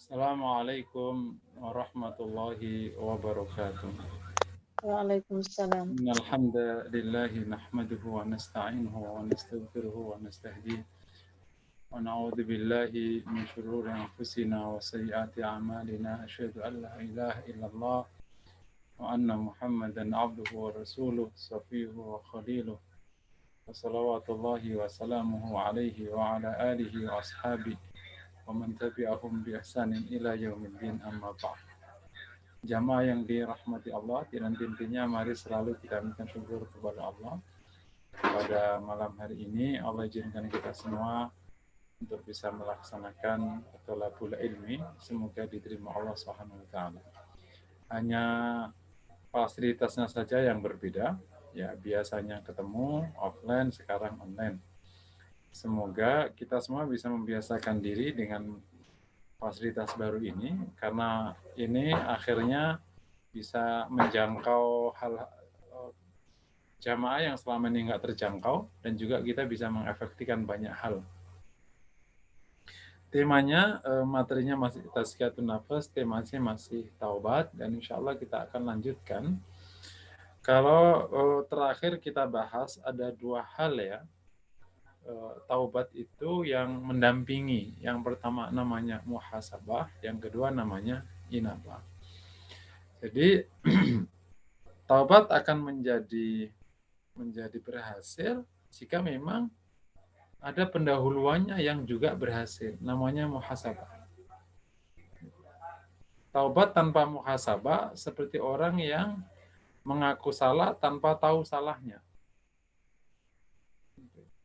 Assalamualaikum warahmatullahi wabarakatuh. Waalaikumsalam. Innal hamdalillah nahmaduhu wa nasta'inuhu wa nastaghfiruhu wa nastahdiih wa na'udzu billahi min shururi anfusina wa sayyiati a'malina. Asyhadu an la ilaha illallah wa anna Muhammadan 'abduhu wa rasuluh safiyuhu wa khaliluh. Wa salawatullahi wa salamuhu alaihi wa ala alihi wa ashabihi wa man tabi'ahum bi ihsanin ila yaumiddin amma ba'd. Jamaah yang dirahmati Allah, dan intinya mari selalu kita minta syukur kepada Allah. Pada malam hari ini Allah izinkan kita semua untuk bisa melaksanakan thalabul ilmi, semoga diterima Allah Subhanahu wa taala. Hanya fasilitasnya saja yang berbeda, ya biasanya ketemu offline, sekarang online. Semoga kita semua bisa membiasakan diri dengan fasilitas baru ini, karena ini akhirnya bisa menjangkau hal jamaah yang selama ini nggak terjangkau, dan juga kita bisa mengefektifkan banyak hal. Temanya, materinya masih tazkiyatun nafas, temanya masih taubat, dan insya Allah kita akan lanjutkan. Kalau terakhir kita bahas ada dua hal ya, taubat itu yang mendampingi. Yang pertama namanya muhasabah, yang kedua namanya inabah. Jadi taubat akan menjadi berhasil jika memang ada pendahuluannya yang juga berhasil, namanya muhasabah. Taubat tanpa muhasabah seperti orang yang mengaku salah tanpa tahu salahnya.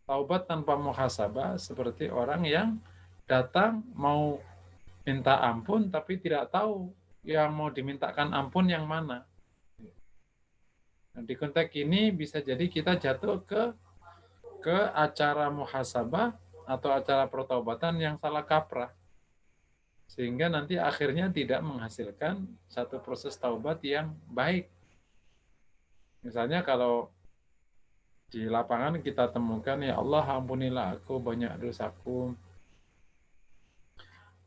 Taubat tanpa muhasabah seperti orang yang datang mau minta ampun tapi tidak tahu yang mau dimintakan ampun yang mana. Nah, di konteks ini bisa jadi kita jatuh ke acara muhasabah atau acara pertaubatan yang salah kaprah, sehingga nanti akhirnya tidak menghasilkan satu proses taubat yang baik. Misalnya kalau di lapangan kita temukan, ya Allah ampunilah aku banyak dosaku,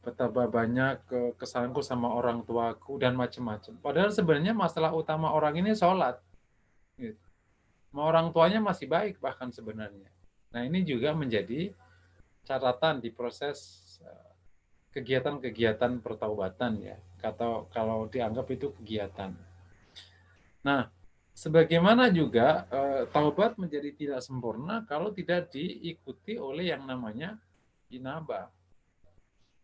betapa banyak kesalahanku sama orang tuaku, dan macam-macam. Padahal sebenarnya masalah utama orang ini sholat. Gitu. Orang tuanya masih baik bahkan sebenarnya. Nah, ini juga menjadi catatan di proses kegiatan-kegiatan pertaubatan ya. Kalau dianggap itu kegiatan. Nah, sebagaimana juga taubat menjadi tidak sempurna kalau tidak diikuti oleh yang namanya inabah.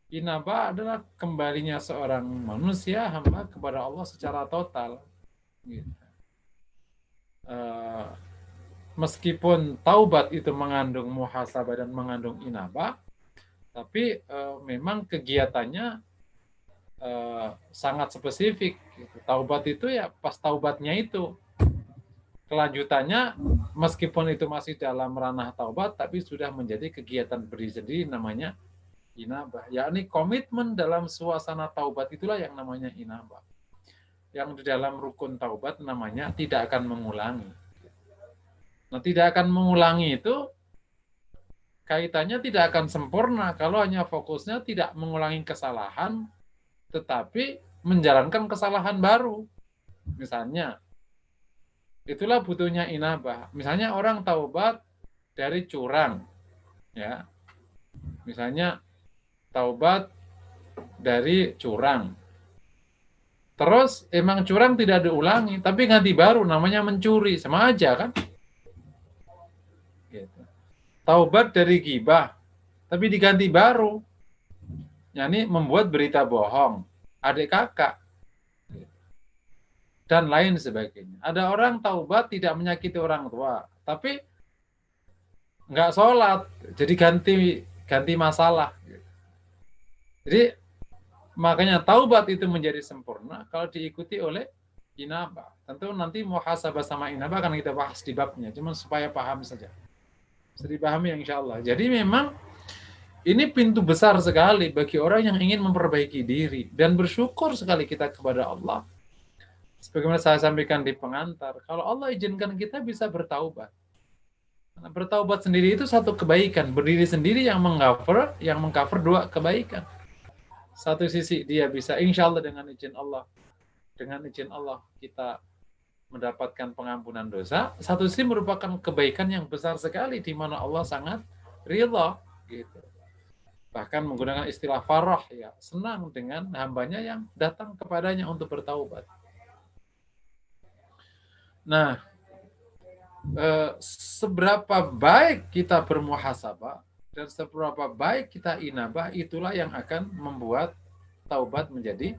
Inabah adalah kembalinya seorang manusia hamba kepada Allah secara total. Gitu. Meskipun taubat itu mengandung muhasabah dan mengandung inabah, tapi memang kegiatannya sangat spesifik. Gitu. Taubat itu ya pas taubatnya itu. Kelanjutannya, meskipun itu masih dalam ranah taubat, tapi sudah menjadi kegiatan berdiri sendiri namanya inabah. Yakni komitmen dalam suasana taubat itulah yang namanya inabah. Yang di dalam rukun taubat namanya tidak akan mengulangi. Nah, tidak akan mengulangi itu kaitannya tidak akan sempurna kalau hanya fokusnya tidak mengulangi kesalahan, tetapi menjalankan kesalahan baru. Misalnya, itulah butuhnya inabah. Misalnya orang taubat dari curang, ya. Misalnya taubat dari curang. Terus emang curang tidak diulangi, tapi ganti baru namanya mencuri, sama aja kan? Gitu. Taubat dari gibah, tapi diganti baru, yakni membuat berita bohong, adik kakak, dan lain sebagainya. Ada orang taubat tidak menyakiti orang tua, tapi nggak sholat, jadi ganti masalah. Jadi makanya taubat itu menjadi sempurna kalau diikuti oleh inabah. Tentu nanti muhasabah sama inabah akan kita bahas di babnya, cuma supaya paham saja. Bisa dipahami insya Allah. Jadi memang ini pintu besar sekali bagi orang yang ingin memperbaiki diri, dan bersyukur sekali kita kepada Allah. Sebagaimana saya sampaikan di pengantar, kalau Allah izinkan kita bisa bertaubat. Karena bertaubat sendiri itu satu kebaikan, berdiri sendiri yang mengcover dua kebaikan. Satu sisi dia bisa, insya Allah dengan izin Allah kita mendapatkan pengampunan dosa. Satu sisi merupakan kebaikan yang besar sekali di mana Allah sangat ridha gitu. Bahkan menggunakan istilah farah, ya, senang dengan hambanya yang datang kepadanya untuk bertaubat. Nah, seberapa baik kita bermuhasabah dan seberapa baik kita inabah, itulah yang akan membuat taubat menjadi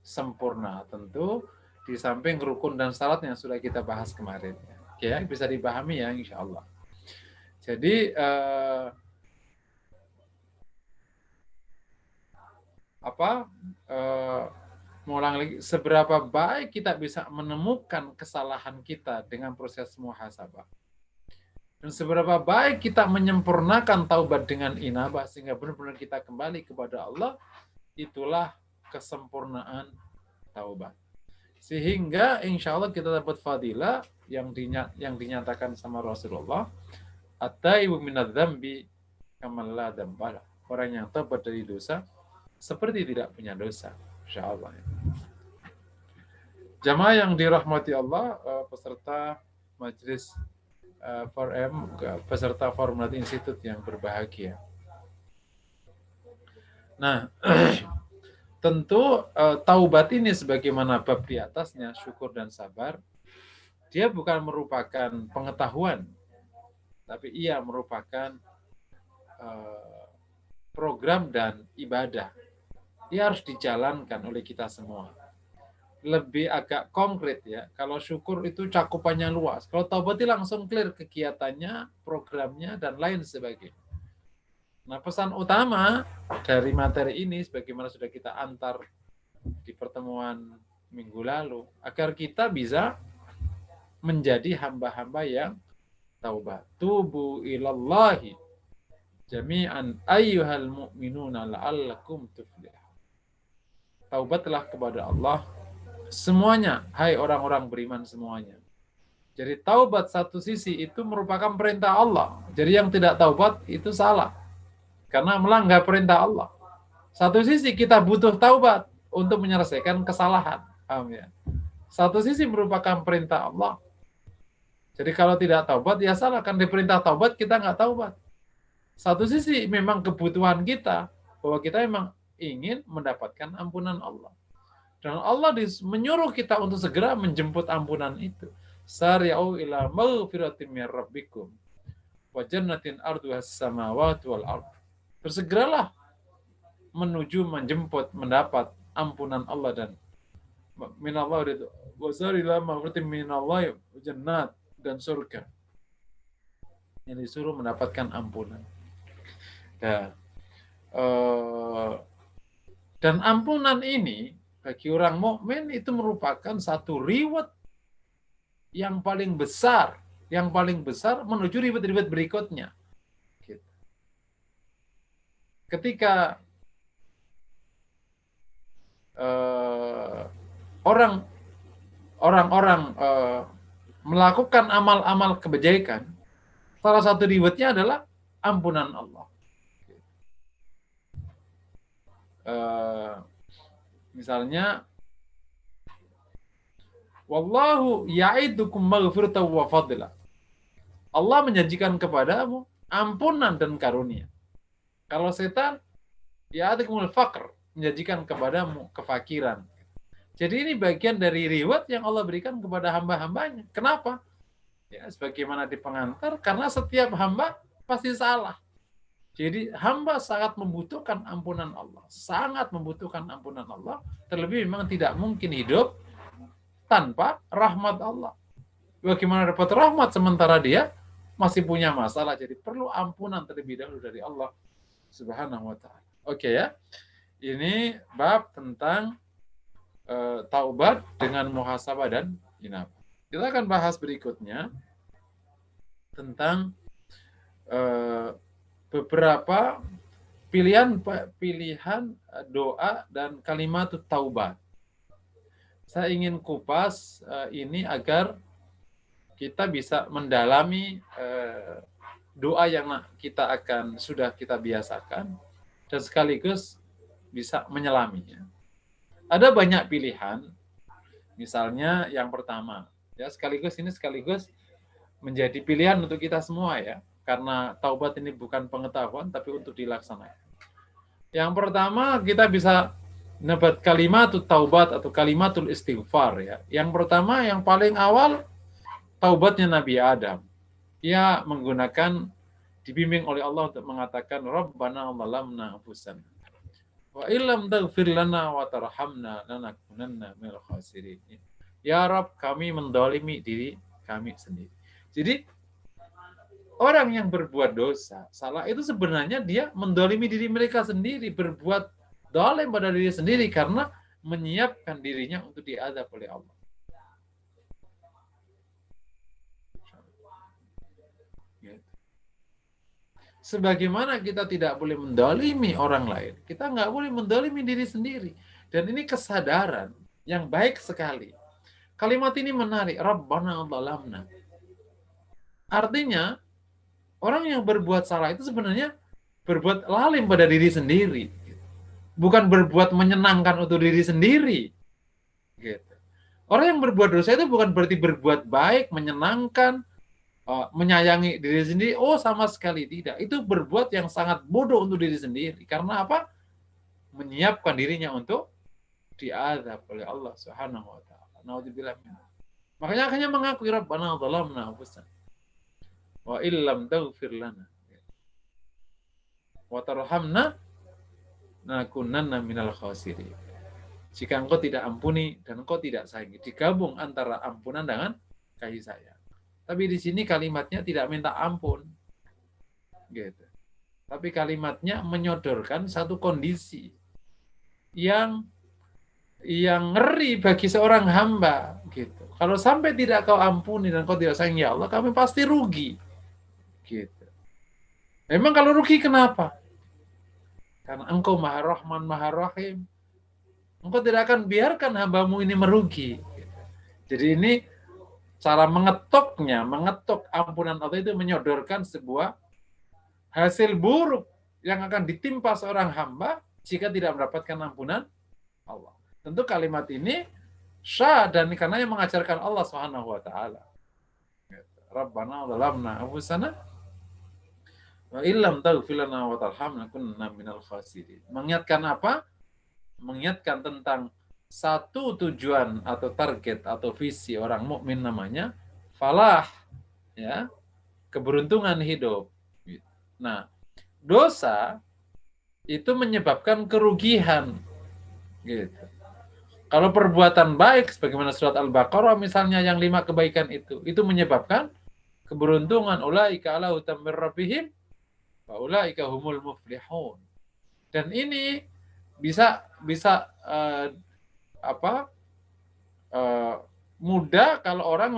sempurna. Tentu di samping rukun dan syarat yang sudah kita bahas kemarin. Oke, ya, bisa dipahami ya insya Allah. Jadi mengulang lagi, seberapa baik kita bisa menemukan kesalahan kita dengan proses muhasabah, dan seberapa baik kita menyempurnakan taubat dengan inabah sehingga benar-benar kita kembali kepada Allah, itulah kesempurnaan taubat. Sehingga insya Allah kita dapat fadilah yang dinyatakan sama Rasulullah, at-taibu minadz-dzambi kaman la dzambala. Orang yang taubat dari dosa seperti tidak punya dosa. Insya Allah. Jamaah yang dirahmati Allah, peserta majelis 4M, peserta Formulat Institute yang berbahagia. Nah, tentu taubat ini sebagaimana bab di atasnya, syukur dan sabar, dia bukan merupakan pengetahuan, tapi ia merupakan program dan ibadah. Ia harus dijalankan oleh kita semua. Lebih agak konkret ya. Kalau syukur itu cakupannya luas. Kalau taubat itu langsung clear kegiatannya, programnya, dan lain sebagainya. Nah, pesan utama dari materi ini, sebagaimana sudah kita antar di pertemuan minggu lalu, agar kita bisa menjadi hamba-hamba yang taubat. Tubu ilallahi jami'an ayyuhal mu'minuna la'allakum tuflihun. Taubatlah kepada Allah semuanya, hai orang-orang beriman semuanya. Jadi taubat satu sisi itu merupakan perintah Allah. Jadi yang tidak taubat itu salah, karena melanggar perintah Allah. Satu sisi kita butuh taubat untuk menyelesaikan kesalahan. Paham ya? Satu sisi merupakan perintah Allah. Jadi kalau tidak taubat, ya salah. Kan diperintah taubat, kita nggak taubat. Satu sisi memang kebutuhan kita, bahwa kita memang ingin mendapatkan ampunan Allah. Dan Allah menyuruh kita untuk segera menjemput ampunan itu. Sari'u ila maghfiratin min rabbikum wa jannatin arduhas samawati wal ardh. Bersegeralah menuju menjemput mendapat ampunan Allah dan minallah itu wasarila maghfiratin minallah jannat dan surga. Yang disuruh mendapatkan ampunan. Dan ampunan ini bagi orang mukmin itu merupakan satu reward yang paling besar menuju reward berikutnya. Ketika orang-orang melakukan amal-amal kebajikan, salah satu rewardnya adalah ampunan Allah. Misalnya, wallahu ya'idukum maghfiratan wa fadla. Allah menjanjikan kepadamu ampunan dan karunia. Kalau setan, ya'idukumul faqr, menjanjikan kepadamu kefakiran. Jadi ini bagian dari reward yang Allah berikan kepada hamba-hambanya. Kenapa? Ya, sebagaimana di pengantar, karena setiap hamba pasti salah. Jadi hamba sangat membutuhkan ampunan Allah. Sangat membutuhkan ampunan Allah. Terlebih memang tidak mungkin hidup tanpa rahmat Allah. Bagaimana dapat rahmat sementara dia masih punya masalah. Jadi perlu ampunan terlebih dahulu dari Allah Subhanahu wa ta'ala. Oke ya. Ini bab tentang taubat dengan muhasabah dan inabah. Kita akan bahas berikutnya tentang beberapa pilihan doa dan kalimat taubat. Saya ingin kupas ini agar kita bisa mendalami doa yang sudah kita biasakan, dan sekaligus bisa menyelaminya. Ada banyak pilihan. Misalnya yang pertama, ya sekaligus menjadi pilihan untuk kita semua ya. Karena taubat ini bukan pengetahuan tapi untuk dilaksanakan. Yang pertama kita bisa dapat kalimatul taubat atau kalimatul istighfar ya. Yang pertama yang paling awal taubatnya Nabi Adam. Ia menggunakan dibimbing oleh Allah untuk mengatakan Rabbana zalamna anfusana wa illam taghfir lana wa tarhamna lanakunanna minal khasirin. Ya Rabb, kami mendolimi diri kami sendiri. Jadi orang yang berbuat dosa, salah itu sebenarnya dia mendolimi diri mereka sendiri, berbuat dolim pada diri sendiri karena menyiapkan dirinya untuk diazab oleh Allah. Sebagaimana kita tidak boleh mendolimi orang lain, kita nggak boleh mendolimi diri sendiri. Dan ini kesadaran yang baik sekali. Kalimat ini menarik, Rabbana zalamna. Artinya, orang yang berbuat salah itu sebenarnya berbuat lalim pada diri sendiri. Bukan berbuat menyenangkan untuk diri sendiri. Gitu. Orang yang berbuat dosa itu bukan berarti berbuat baik, menyenangkan, menyayangi diri sendiri. Oh, sama sekali tidak. Itu berbuat yang sangat bodoh untuk diri sendiri. Karena apa? Menyiapkan dirinya untuk diazab oleh Allah Subhanahu wa taala. Naudzubillah. Makanya akhirnya mengakui Rabbana zalamna anfusana wa illam taghfir lana wa tarhamna lanakunanna minal khasirin. Jika engkau tidak ampuni dan engkau tidak sayangi, digabung antara ampunan dengan kasih sayang. Tapi di sini kalimatnya tidak minta ampun. Gitu. Tapi kalimatnya menyodorkan satu kondisi yang ngeri bagi seorang hamba gitu. Kalau sampai tidak kau ampuni dan kau tidak sayang ya Allah, kami pasti rugi. Gitu. Memang kalau rugi kenapa? Karena engkau Maha Rahman, Maha Rahim. Engkau tidak akan biarkan hambamu ini merugi. Gitu. Jadi ini cara mengetok ampunan Allah itu menyodorkan sebuah hasil buruk yang akan ditimpa seorang hamba jika tidak mendapatkan ampunan Allah. Tentu kalimat ini syah dan karena yang mengajarkan Allah Subhanahu wa taala. Rabbana zalamna anfusana wa illam taghfir lana wa tarhamna kunna minal khasirin. Mengingatkan apa? Mengingatkan tentang satu tujuan atau target atau visi orang mukmin namanya falah, ya, keberuntungan hidup. Nah, dosa itu menyebabkan kerugian, gitu. Kalau perbuatan baik, sebagaimana surat Al-Baqarah misalnya yang 5 kebaikan itu menyebabkan keberuntungan. Ulaika ala hutam mir rabbihim wa ulaika humul muflihun. Dan ini bisa mudah kalau orang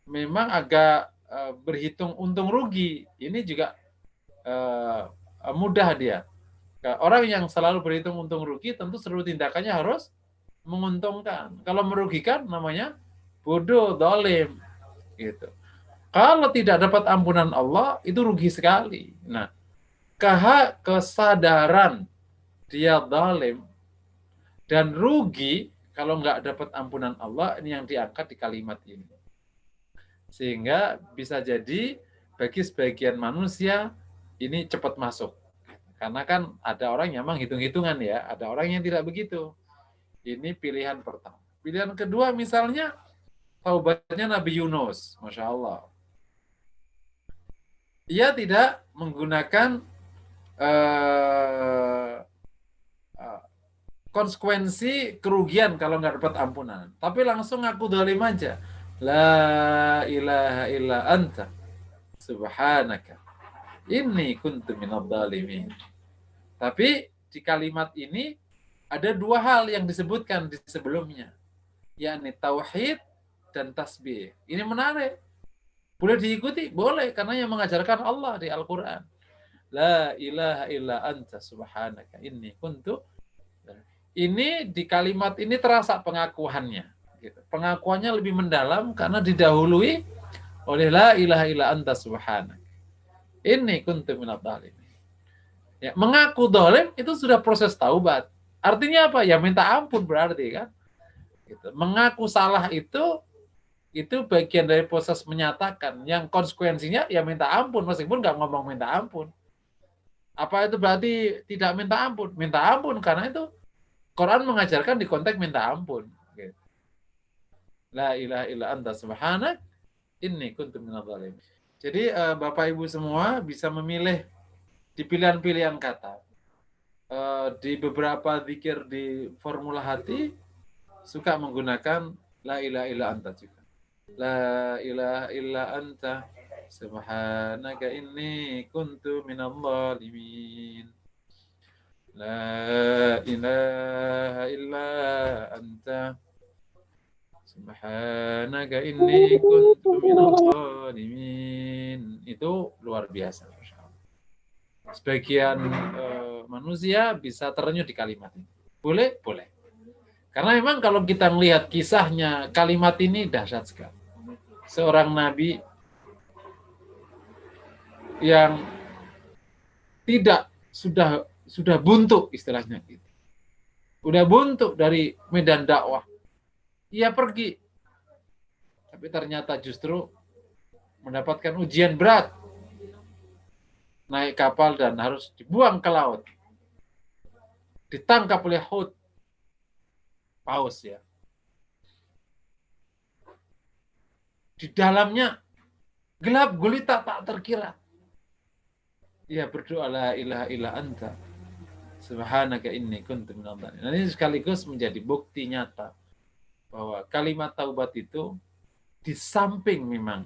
memang agak berhitung untung rugi. Ini juga mudah dia. Orang yang selalu berhitung untung rugi tentu seluruh tindakannya harus menguntungkan. Kalau merugikan namanya bodoh, dolim, gitu. Kalau tidak dapat ampunan Allah itu rugi sekali. Nah, kesadaran dia dolim dan rugi kalau nggak dapat ampunan Allah, ini yang diangkat di kalimat ini. Sehingga bisa jadi bagi sebagian manusia ini cepat masuk. Karena kan ada orang yang memang hitung-hitungan ya, ada orang yang tidak begitu. Ini pilihan pertama. Pilihan kedua misalnya taubatnya Nabi Yunus, Masya Allah. Ia tidak menggunakan konsekuensi kerugian kalau nggak dapat ampunan. Tapi langsung aku dolim aja. La ilaha illa anta subhanaka inni kuntu minadh dhalimin. Tapi di kalimat ini ada dua hal yang disebutkan di sebelumnya, yakni tauhid dan tasbih. Ini menarik. Boleh diikuti? Boleh, karena yang mengajarkan Allah di Al-Quran. La ilaha illa anta subhanaka inni kuntu. Ini di kalimat ini terasa pengakuannya. Pengakuannya lebih mendalam karena didahului oleh la ilaha illa anta subhanaka inni kuntu minadh dhalimin. Ya, mengaku dolim itu sudah proses taubat. Artinya apa? Ya minta ampun berarti kan. Gitu. Mengaku salah itu bagian dari proses menyatakan. Yang konsekuensinya ya minta ampun meskipun nggak ngomong minta ampun. Apa itu berarti tidak minta ampun? Minta ampun karena itu Quran mengajarkan di konteks minta ampun. Gitu. La ilaha illa anta subhanak inni kuntu minadz dzalimin. Jadi Bapak Ibu semua bisa memilih di pilihan-pilihan kata. Di beberapa zikir di formula hati suka menggunakan la ilaha illa anta juga. La ilaha illa anta subhanaka inni kuntu minadz dzalimin. La ilaha illa anta subhanaka inni kuntu minadz dzalimin. Itu luar biasa. Sebagian manusia bisa terenyuh di kalimat ini. Boleh? Boleh. Karena memang kalau kita melihat kisahnya, kalimat ini dahsyat sekali. Seorang nabi yang tidak sudah buntu istilahnya gitu. Udah buntu dari medan dakwah. Ia pergi. Tapi ternyata justru mendapatkan ujian berat. Naik kapal dan harus dibuang ke laut. Ditangkap oleh Hud. Paus ya. Di dalamnya gelap gulita tak terkira. Ia berdoa la ilaha illa anta subhanaka inni kuntu minadz dzalimin. Ini sekaligus menjadi bukti nyata bahwa kalimat taubat itu di samping memang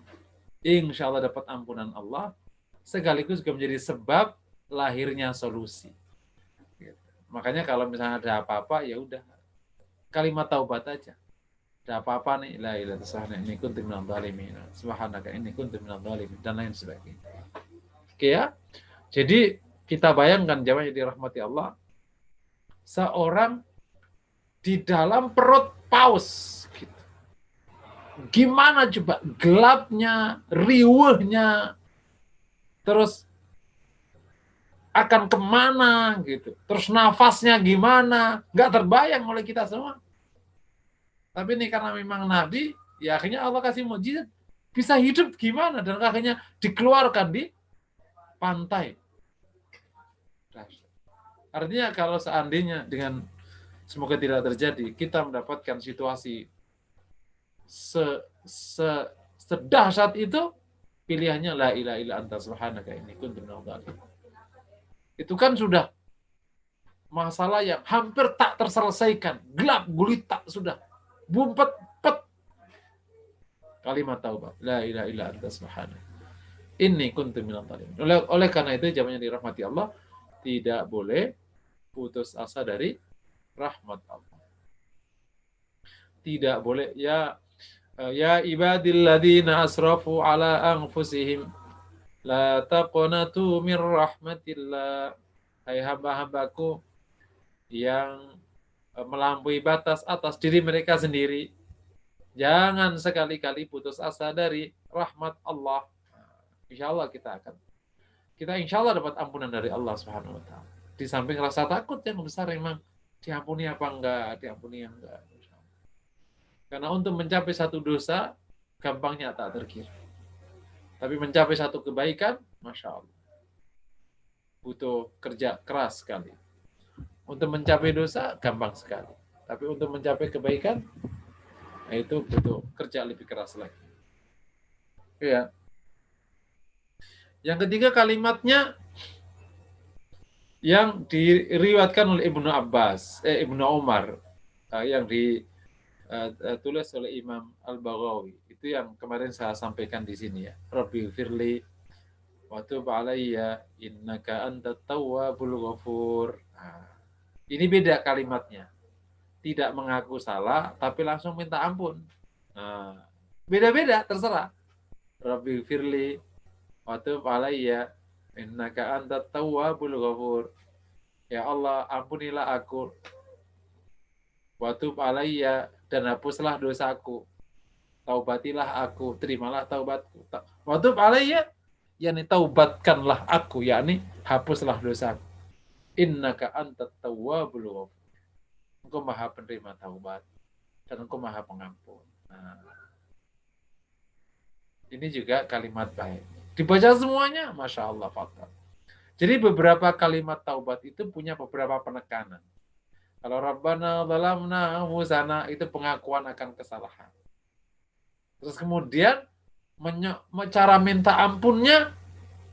insya Allah dapat ampunan Allah, sekaligus juga menjadi sebab lahirnya solusi. Makanya kalau misalnya ada apa-apa, ya udah kalimat taubat aja. Ada apa-apa nih, la ilaha illallah inni kuntu minadz dzalimin, subhanaka inni kuntu minadz dzalimin, dan lain sebagainya. Oke ya. Jadi kita bayangkan jamaah dirahmati Allah, seorang di dalam perut paus. Gitu. Gimana coba gelapnya, riuhnya, terus akan kemana gitu. Terus nafasnya gimana, nggak terbayang oleh kita semua. Tapi ini karena memang Nabi, ya akhirnya Allah kasih mukjizat, bisa hidup gimana, dan akhirnya dikeluarkan di pantai. Artinya kalau seandainya dengan semoga tidak terjadi, kita mendapatkan situasi sedahsyat itu, pilihannya la ilaha illa anta subhanaka inni kuntu minadz dzalimin. Itu kan sudah masalah yang hampir tak terselesaikan, gelap gulita sudah, bumpet pet. Kalimat taubat, la ilaha illa anta subhanaka inni kuntu minadz dzalimin. Oleh karena itu jamaah dirahmati Allah, tidak boleh putus asa dari rahmat Allah. Tidak boleh ya ibadilladzina asrafu ala anfusihim la taqnatu mir rahmatillah. Hai hamba-hambaku yang melampaui batas atas diri mereka sendiri, jangan sekali-kali putus asa dari rahmat Allah. Insya Allah kita insya Allah dapat ampunan dari Allah Subhanahu wa taala. Di samping rasa takut yang besar, memang diampuni apa enggak, diampuni yang enggak. Karena untuk mencapai satu dosa gampangnya tak terkira. Tapi mencapai satu kebaikan, Masya Allah, butuh kerja keras sekali. Untuk mencapai dosa gampang sekali. Tapi untuk mencapai kebaikan, itu butuh kerja lebih keras lagi. Ya. Yang ketiga kalimatnya yang diriwayatkan oleh Ibnu Umar, yang ditulis oleh Imam Al-Baghawi. Itu yang kemarin saya sampaikan di sini ya. Rabbi firli wa tub alayya innaka antat tawwabul ghafur. Ini beda kalimatnya. Tidak mengaku salah tapi langsung minta ampun. Beda-beda, terserah. Rabbi firli wa tub alayya innaka antat tawwabul ghafur. Ya Allah, ampunilah aku. Wa tub alayya, dan hapuslah dosaku. Taubatilah aku, terimalah taubatku. Wa tub alayya, yakni taubatkanlah aku, yakni hapuslah dosaku. innaka antat tawwabul ghafur. Engkau maha penerima taubat dan engkau maha pengampun. Nah, ini juga kalimat baik. Dibaca semuanya, Masya Allah, Fathah. Jadi beberapa kalimat taubat itu punya beberapa penekanan. Kalau Rabbana zalamna anfusana itu pengakuan akan kesalahan. Terus kemudian cara minta ampunnya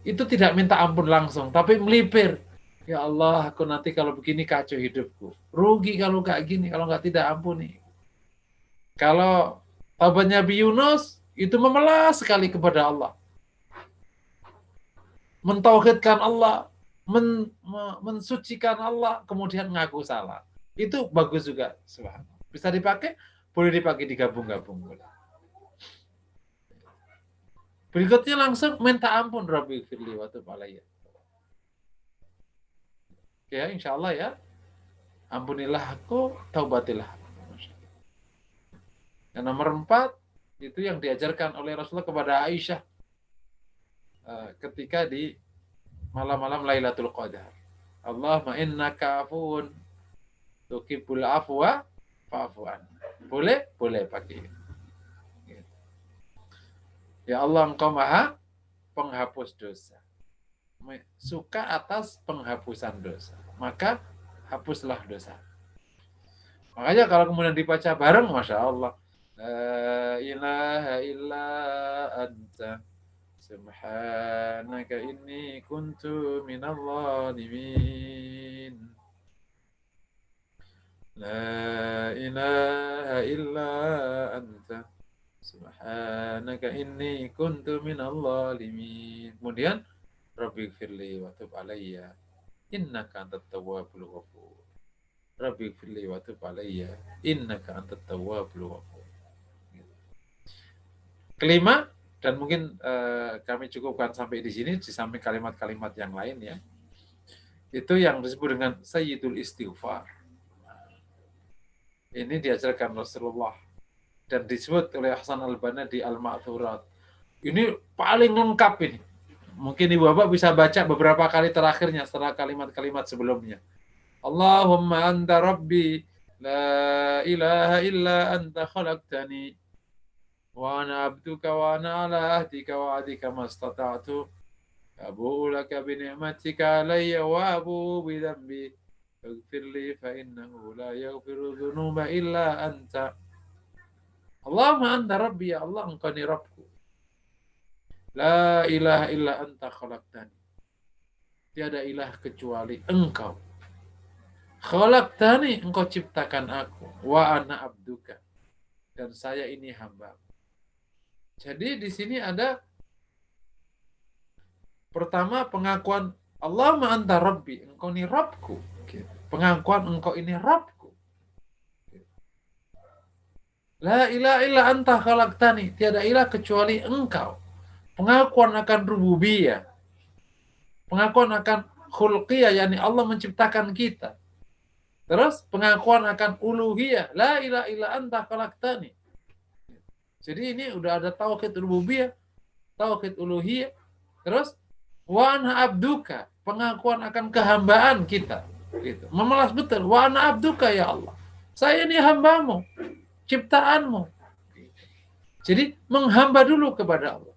itu tidak minta ampun langsung, tapi melipir. Ya Allah, aku nanti kalau begini kacau hidupku. Rugi kalau nggak gini, kalau nggak tidak ampuni. Kalau taubatnya Nabi Yunus itu memelas sekali kepada Allah. Mentauhidkan Allah, mensucikan Allah, kemudian ngaku salah. Itu bagus juga. Bisa dipakai, boleh dipakai digabung-gabung. Berikutnya langsung minta ampun, Rabbi firli wa tub alayya. Ya, insya Allah ya. Ampunilah aku, taubatilah. Yang nomor 4, itu yang diajarkan oleh Rasulullah kepada Aisyah ketika di malam-malam Lailatul Qadar. Allahumma innaka afuun tuhibbul afwa fa'fu anna. Boleh? Boleh pakai. Ya Allah, engkau maha penghapus dosa. Suka atas penghapusan dosa. Maka hapuslah dosa. Makanya kalau kemudian dibaca bareng, Masya Allah. La ilaha illa anta subhanaka inni kuntu minal zalimin. La ilaha illa anta subhanaka inni kuntu minal zalimin. Kemudian Rabbi firli wa tub alayya innaka antat tawwabul ghafur. Rabbi firli wa tub alayya innaka antat tawwabul ghafur. Kelima, dan mungkin kami cukupkan sampai di sini, di samping kalimat-kalimat yang lain ya. Itu yang disebut dengan Sayyidul Istighfar. Ini diajarkan Rasulullah dan disebut oleh Hasan Al-Banna di Al-Ma'thurat. Ini paling lengkap ini. Mungkin Ibu Bapak bisa baca beberapa kali terakhirnya setelah kalimat-kalimat sebelumnya. Allahumma anta rabbi la ilaha illa anta khalaqtani wa ana abduka wa ana ala ahdika wa adika mastata'tu abu'u laka bi ni'matika alayya wa abu'u bi dhanbi faghfir li fa innahu la yaghfiru dhunuba illa anta. Allahumma anta rabbi, ya Allah, engkau ni Rabbku. La ilaha illa anta khalaqtani. Tiada ilah kecuali engkau. Khalaqtani, engkau ciptakan aku. Wa ana abduka. Dan saya ini hamba. Jadi di sini ada pertama pengakuan Allahumma anta rabbi, engkau ini Rabbku. Pengakuan engkau ini Rabbku. La ilaha illa anta khalaqtani. Tiada ilah kecuali engkau. Pengakuan akan rububiyah. Pengakuan akan khulqiyah, yakni Allah menciptakan kita. Terus pengakuan akan uluhiyah. La ilaha illa anta khalaqtani. Jadi ini udah ada tauhid rububiyah, tauhid uluhiyah. Terus wa ana abduka, pengakuan akan kehambaan kita. Gitu. Memelas betul. Wa ana abduka, ya Allah. Saya ini hambamu, ciptaanmu. Jadi menghamba dulu kepada Allah.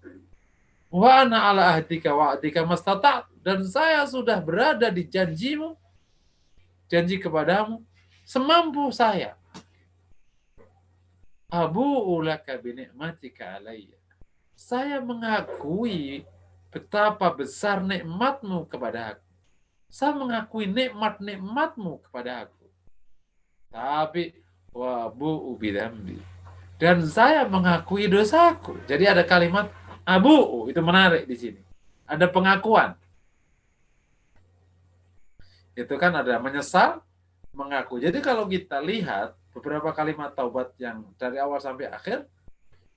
Wa ana ala ahdika wa ahdika mastata', dan saya sudah berada di janjimu, janji kepadamu semampu saya. Abu'u laka bi ni'matika alayya. Saya mengakui betapa besar nikmatmu kepada aku. Saya mengakui nikmat-nikmatmu kepada aku. Tapi wa abu'u bi dzambi. Dan saya mengakui dosaku. Jadi ada kalimat abu, itu menarik di sini. Ada pengakuan. Itu kan ada menyesal, mengaku. Jadi kalau kita lihat beberapa kalimat taubat yang dari awal sampai akhir,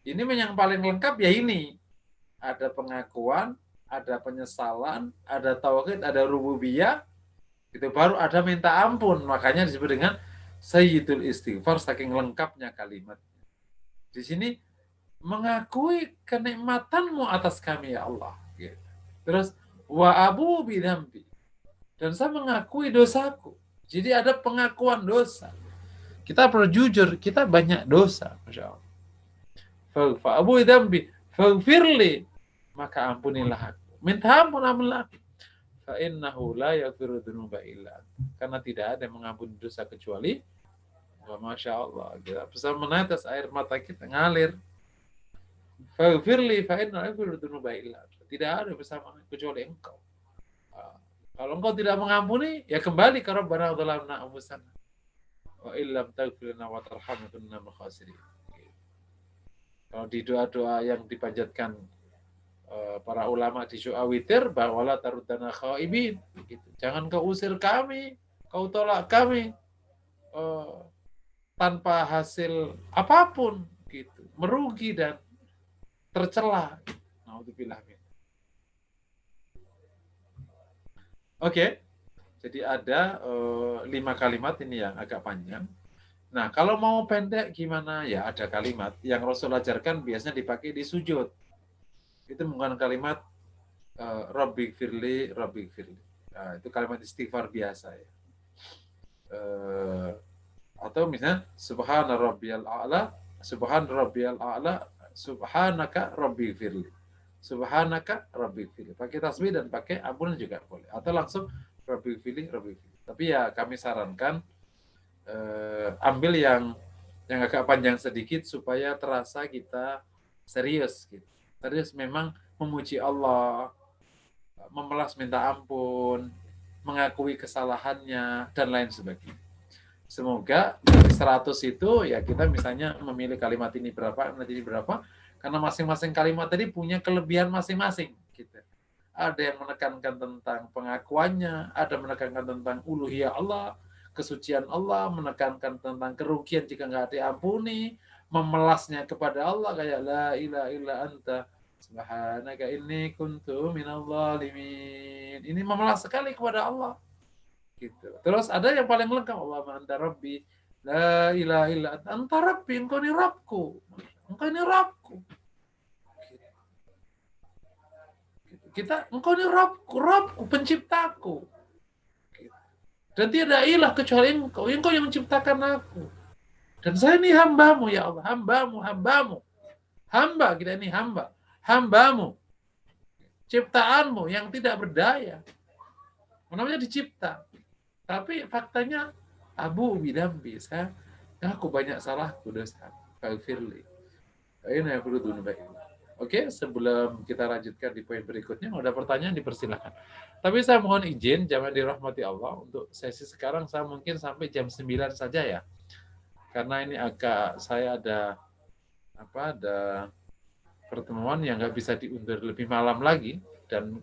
ini yang paling lengkap ya ini. Ada pengakuan, ada penyesalan, ada tauhid, ada rububiyah. Itu baru ada minta ampun. Makanya disebut dengan Sayyidul Istighfar, saking lengkapnya kalimat. Di sini mengakui kenikmatanmu atas kami, ya Allah. Terus wa abu bidambi, Dan saya mengakui dosaku. Jadi ada pengakuan dosa. Kita perlu jujur, kita banyak dosa. Masya Allah. Fa'abu idambi, fa'firli. Maka ampunilah aku. Minta ampun aku. Fa'innahu la yaghfiru dzunuba illa anta. Karena tidak ada yang mengampuni dosa kecuali Masya Allah. Kita bisa menetes air mata kita ngalir. Fa'firli fa'innahu la yaghfiru dzunuba illa anta. Tidak ada bersama kecuali engkau. Kalau engkau tidak mengampuni, ya kembali ke Rabbana dzalamna anfusana wa illam taghfir lana wa tarhamna kunna minal khasirin. Kalau di doa-doa yang dipanjatkan para ulama di doa witir, bahwa la taruddana khaibin, gitu. Jangan kau usir kami, kau tolak kami tanpa hasil apapun, gitu, merugi dan tercela. Naudzubillah min. Oke, jadi ada 5 kalimat ini yang agak panjang. Nah, kalau mau pendek gimana? Ya ada kalimat yang Rasul ajarkan biasanya dipakai di sujud. Itu bukan kalimat Rabbi firli. Nah, itu kalimat istighfar biasa ya. Atau misalnya Subhana rabbiyal a'la, subhanaka rabbi firli. Subhanaka rabbi firli. Pakai tasbih dan pakai ampunan juga boleh. Atau langsung rabbi firli. Tapi ya kami sarankan ambil yang agak panjang sedikit supaya terasa kita serius gitu. Serius memang memuji Allah, memelas minta ampun, mengakui kesalahannya dan lain sebagainya. Semoga dari 100 itu ya kita misalnya memilih kalimat ini berapa, nanti ini berapa, karena masing-masing kalimat tadi punya kelebihan masing-masing gitu. Ada yang menekankan tentang pengakuannya, ada menekankan tentang uluhiyah Allah, kesucian Allah, menekankan tentang kerugian jika nggak diampuni, memelasnya kepada Allah kayak la ilaha illa anta subhanaka inni kuntu minadh dhalimin. Ini memelas sekali kepada Allah. Gitu. Terus ada yang paling lengkap, Allahumma anta rabbi la ilaha illa anta rabbi, engkau ini Rabbku. Engkau ini Rabbku. Kita engkau ini Rabbku, penciptaku. Dan tidak ilah kecuali engkau yang menciptakan aku. Dan saya ini hambamu ya Allah, hambamu. Hamba kita ini hambamu. Ciptaanmu yang tidak berdaya. Namanya dicipta. Tapi faktanya abu bidambi, saya aku banyak salahku dosa. Faghfirli. Ini yang perlu dunia. Oke, sebelum kita lanjutkan di poin berikutnya, ada pertanyaan dipersilakan. Tapi saya mohon izin, jangan dirahmati Allah, untuk sesi sekarang saya mungkin sampai jam 9 saja ya. Karena ini saya ada pertemuan yang nggak bisa diundur lebih malam lagi, dan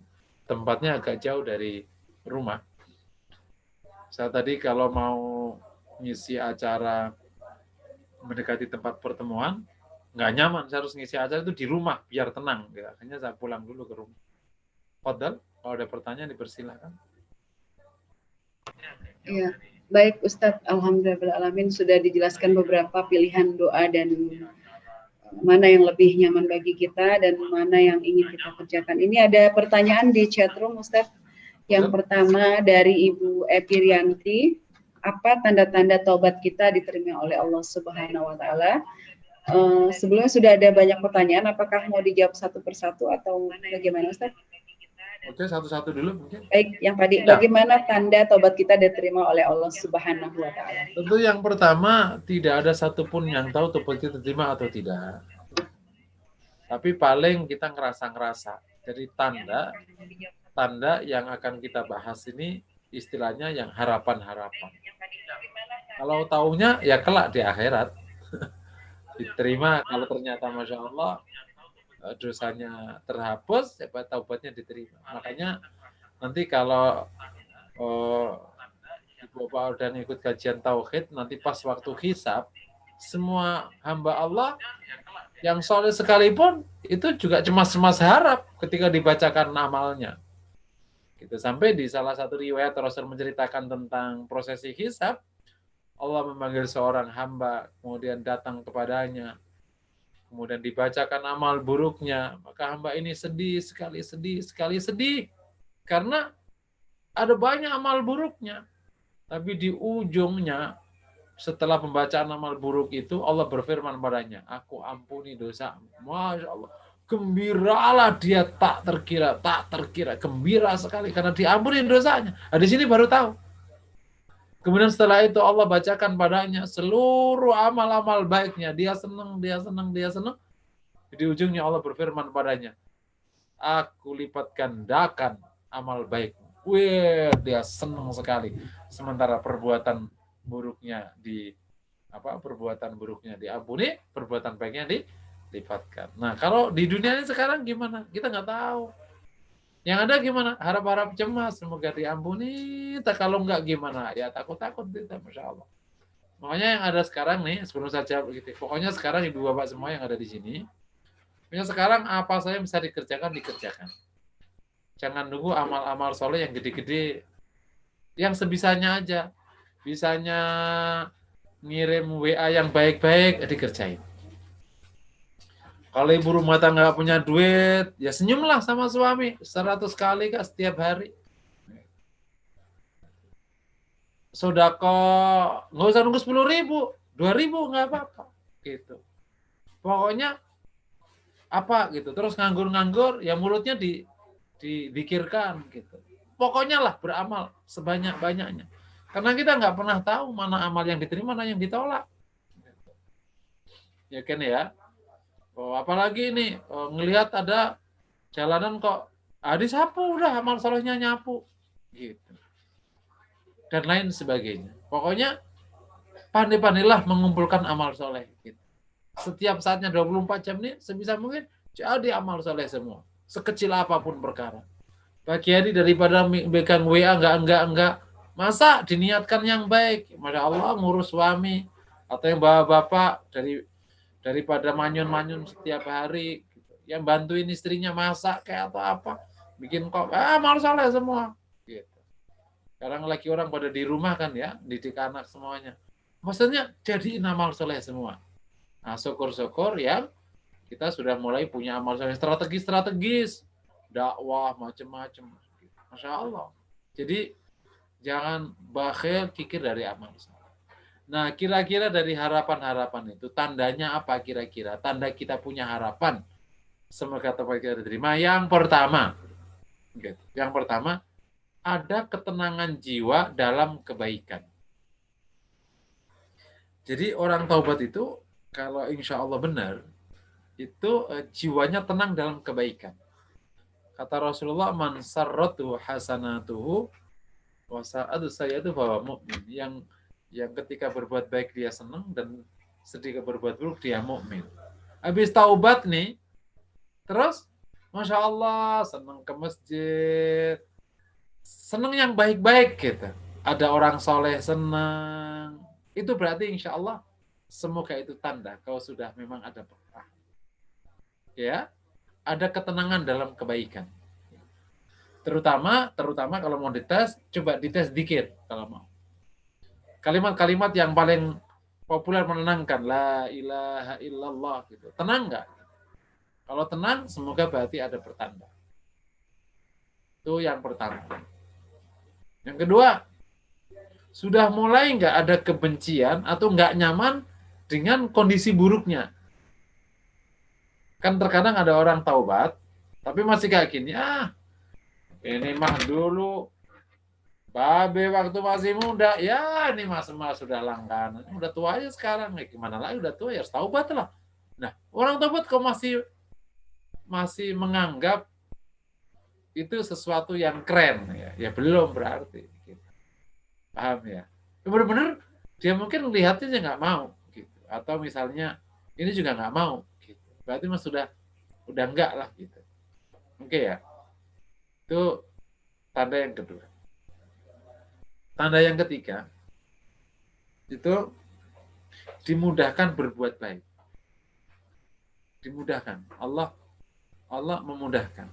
tempatnya agak jauh dari rumah. Saya tadi kalau mau ngisi acara mendekati tempat pertemuan, nggak nyaman, saya harus ngisi acara itu di rumah biar tenang. Ya, akhirnya saya pulang dulu ke rumah. Fadal, kalau ada pertanyaan dipersilakan. Ya, baik Ustadz, alhamdulillahirrahmanirrahim, sudah dijelaskan beberapa pilihan doa dan mana yang lebih nyaman bagi kita dan mana yang ingin kita kerjakan. Ini ada pertanyaan di chatroom Ustadz. Yang pertama dari Ibu Epirianti, apa tanda-tanda taubat kita diterima oleh Allah Subhanahu wa taala? Sebelumnya sudah ada banyak pertanyaan, apakah mau dijawab satu persatu atau bagaimana Ustaz? Oke, satu-satu dulu mungkin. Baik, yang tadi bagaimana tanda taubat kita diterima oleh Allah Subhanahu wa taala? Tentu yang pertama, tidak ada satupun yang tahu taubat kita diterima atau tidak. Tapi paling kita ngerasa-ngerasa. Jadi tanda yang akan kita bahas ini istilahnya yang harapan-harapan. Kalau taunya ya kelak di akhirat diterima, kalau ternyata Masya Allah dosanya terhapus, ya taubatnya diterima. Makanya nanti kalau Bapak udah ngikut kajian tauhid, nanti pas waktu hisab, semua hamba Allah yang soleh sekalipun itu juga cemas-cemas harap ketika dibacakan amalnya. Gitu. Sampai di salah satu riwayat Rasul menceritakan tentang prosesi hisab, Allah memanggil seorang hamba, kemudian datang kepadanya, kemudian dibacakan amal buruknya, maka hamba ini sedih sekali, karena ada banyak amal buruknya. Tapi di ujungnya, setelah pembacaan amal buruk itu, Allah berfirman padanya, aku ampuni dosa. Masya Allah. Gembiralah dia tak terkira. Gembira sekali karena diampuni dosanya. Nah, di sini baru tahu. Kemudian setelah itu Allah bacakan padanya seluruh amal-amal baiknya. Dia senang. Di ujungnya Allah berfirman padanya, aku lipat gandakan amal baikmu. Wih, dia senang sekali. Sementara perbuatan buruknya diampuni, perbuatan baiknya dilipatkan. Nah, kalau di dunia ini sekarang gimana? Kita nggak tahu. Yang ada gimana? Harap-harap cemas, semoga diampuni. Kalau nggak gimana? Ya takut-takut kita, Masya Allah. Makanya yang ada sekarang nih, sebelum saja begitu. Pokoknya sekarang ibu bapak semua yang ada di sini, pokoknya sekarang apa saja bisa dikerjakan. Jangan nunggu amal-amal soleh yang gede-gede, yang sebisanya aja. Bisanya ngirim WA yang baik-baik, dikerjain. Kalau ibu rumah tangga nggak punya duit, ya senyumlah sama suami 100 kali kak setiap hari. Sodako nggak usah nunggu 10.000, 2.000 nggak apa-apa, gitu. Pokoknya apa gitu, terus nganggur, ya mulutnya dipikirkan gitu. Pokoknya lah beramal sebanyak-banyaknya. Karena kita nggak pernah tahu mana amal yang diterima, mana yang ditolak. Ya kan ya. Oh, apalagi ini ngelihat ada jalanan kok disapu, udah amal solehnya nyapu gitu. Dan lain sebagainya. Pokoknya pandai-pandailah mengumpulkan amal soleh gitu. Setiap saatnya 24 jam ini sebisa mungkin jadi amal soleh semua. Sekecil apapun perkara. Pagi hari daripada megang WA enggak. Masa diniatkan yang baik. Masya Allah ngurus suami. Atau yang bapak daripada manyun-manyun setiap hari. Gitu. Yang bantuin istrinya masak kayak atau apa. Bikin kok amal soleh semua. Gitu. Sekarang lagi orang pada di rumah kan ya. Didik anak semuanya. Maksudnya jadiin amal soleh semua. Nah syukur-syukur yang kita sudah mulai punya amal soleh strategis, dakwah macam-macam. Masya Allah. Jadi jangan bakhil kikir dari amal soleh. Nah kira-kira dari harapan-harapan itu tandanya apa kira-kira? Tanda kita punya harapan. Semoga kita diterima. Yang pertama ada ketenangan jiwa dalam kebaikan. Jadi orang taubat itu kalau insya Allah benar itu jiwanya tenang dalam kebaikan. Kata Rasulullah, man sarratuhu hasanatuhu wa sa'atu sayyatu fahuwa mu'min. Yang ketika berbuat baik dia senang dan sedih berbuat buruk dia mukmin. Habis taubat nih, terus Masya Allah senang ke masjid, senang yang baik-baik gitu. Ada orang soleh senang. Itu berarti insya Allah semoga itu tanda kau sudah memang ada berkah. Ya, ada ketenangan dalam kebaikan. Terutama kalau mau dites, coba dites dikir kalau mau. Kalimat-kalimat yang paling populer menenangkan, la ilaha illallah gitu. Tenang nggak? Kalau tenang, semoga berarti ada pertanda. Itu yang pertama. Yang kedua, sudah mulai nggak ada kebencian atau nggak nyaman dengan kondisi buruknya. Kan terkadang ada orang taubat, tapi masih kayak gini, ini mah dulu, babe waktu masih muda, ya ini mah sudah langganan, udah tua aja sekarang, gimana lagi udah tua ya harus taubat lah. Nah, orang taubat kok masih menganggap itu sesuatu yang keren, ya belum berarti. Gitu. Paham ya? Benar-benar dia mungkin lihatnya nggak mau, gitu. Atau misalnya ini juga nggak mau. Berarti mas udah enggak lah gitu. Oke ya. Itu tanda yang kedua. Tanda yang ketiga itu dimudahkan berbuat baik. Dimudahkan. Allah memudahkan.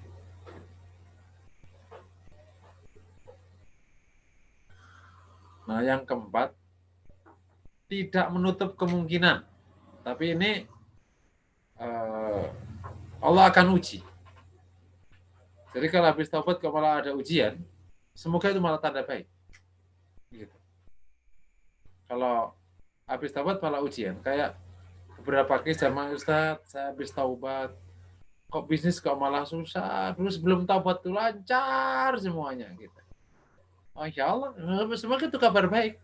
Nah, yang keempat tidak menutup kemungkinan. Tapi ini Allah akan uji. Jadi kalau habis taubat kalau ada ujian, semoga itu malah tanda baik. Gitu. Kalau habis taubat malah ujian. Kayak beberapa case sama Ustadz, saya habis taubat, kok bisnis kok malah susah, dulu sebelum taubat tuh lancar semuanya. Gitu. Masya Allah, semoga itu kabar baik.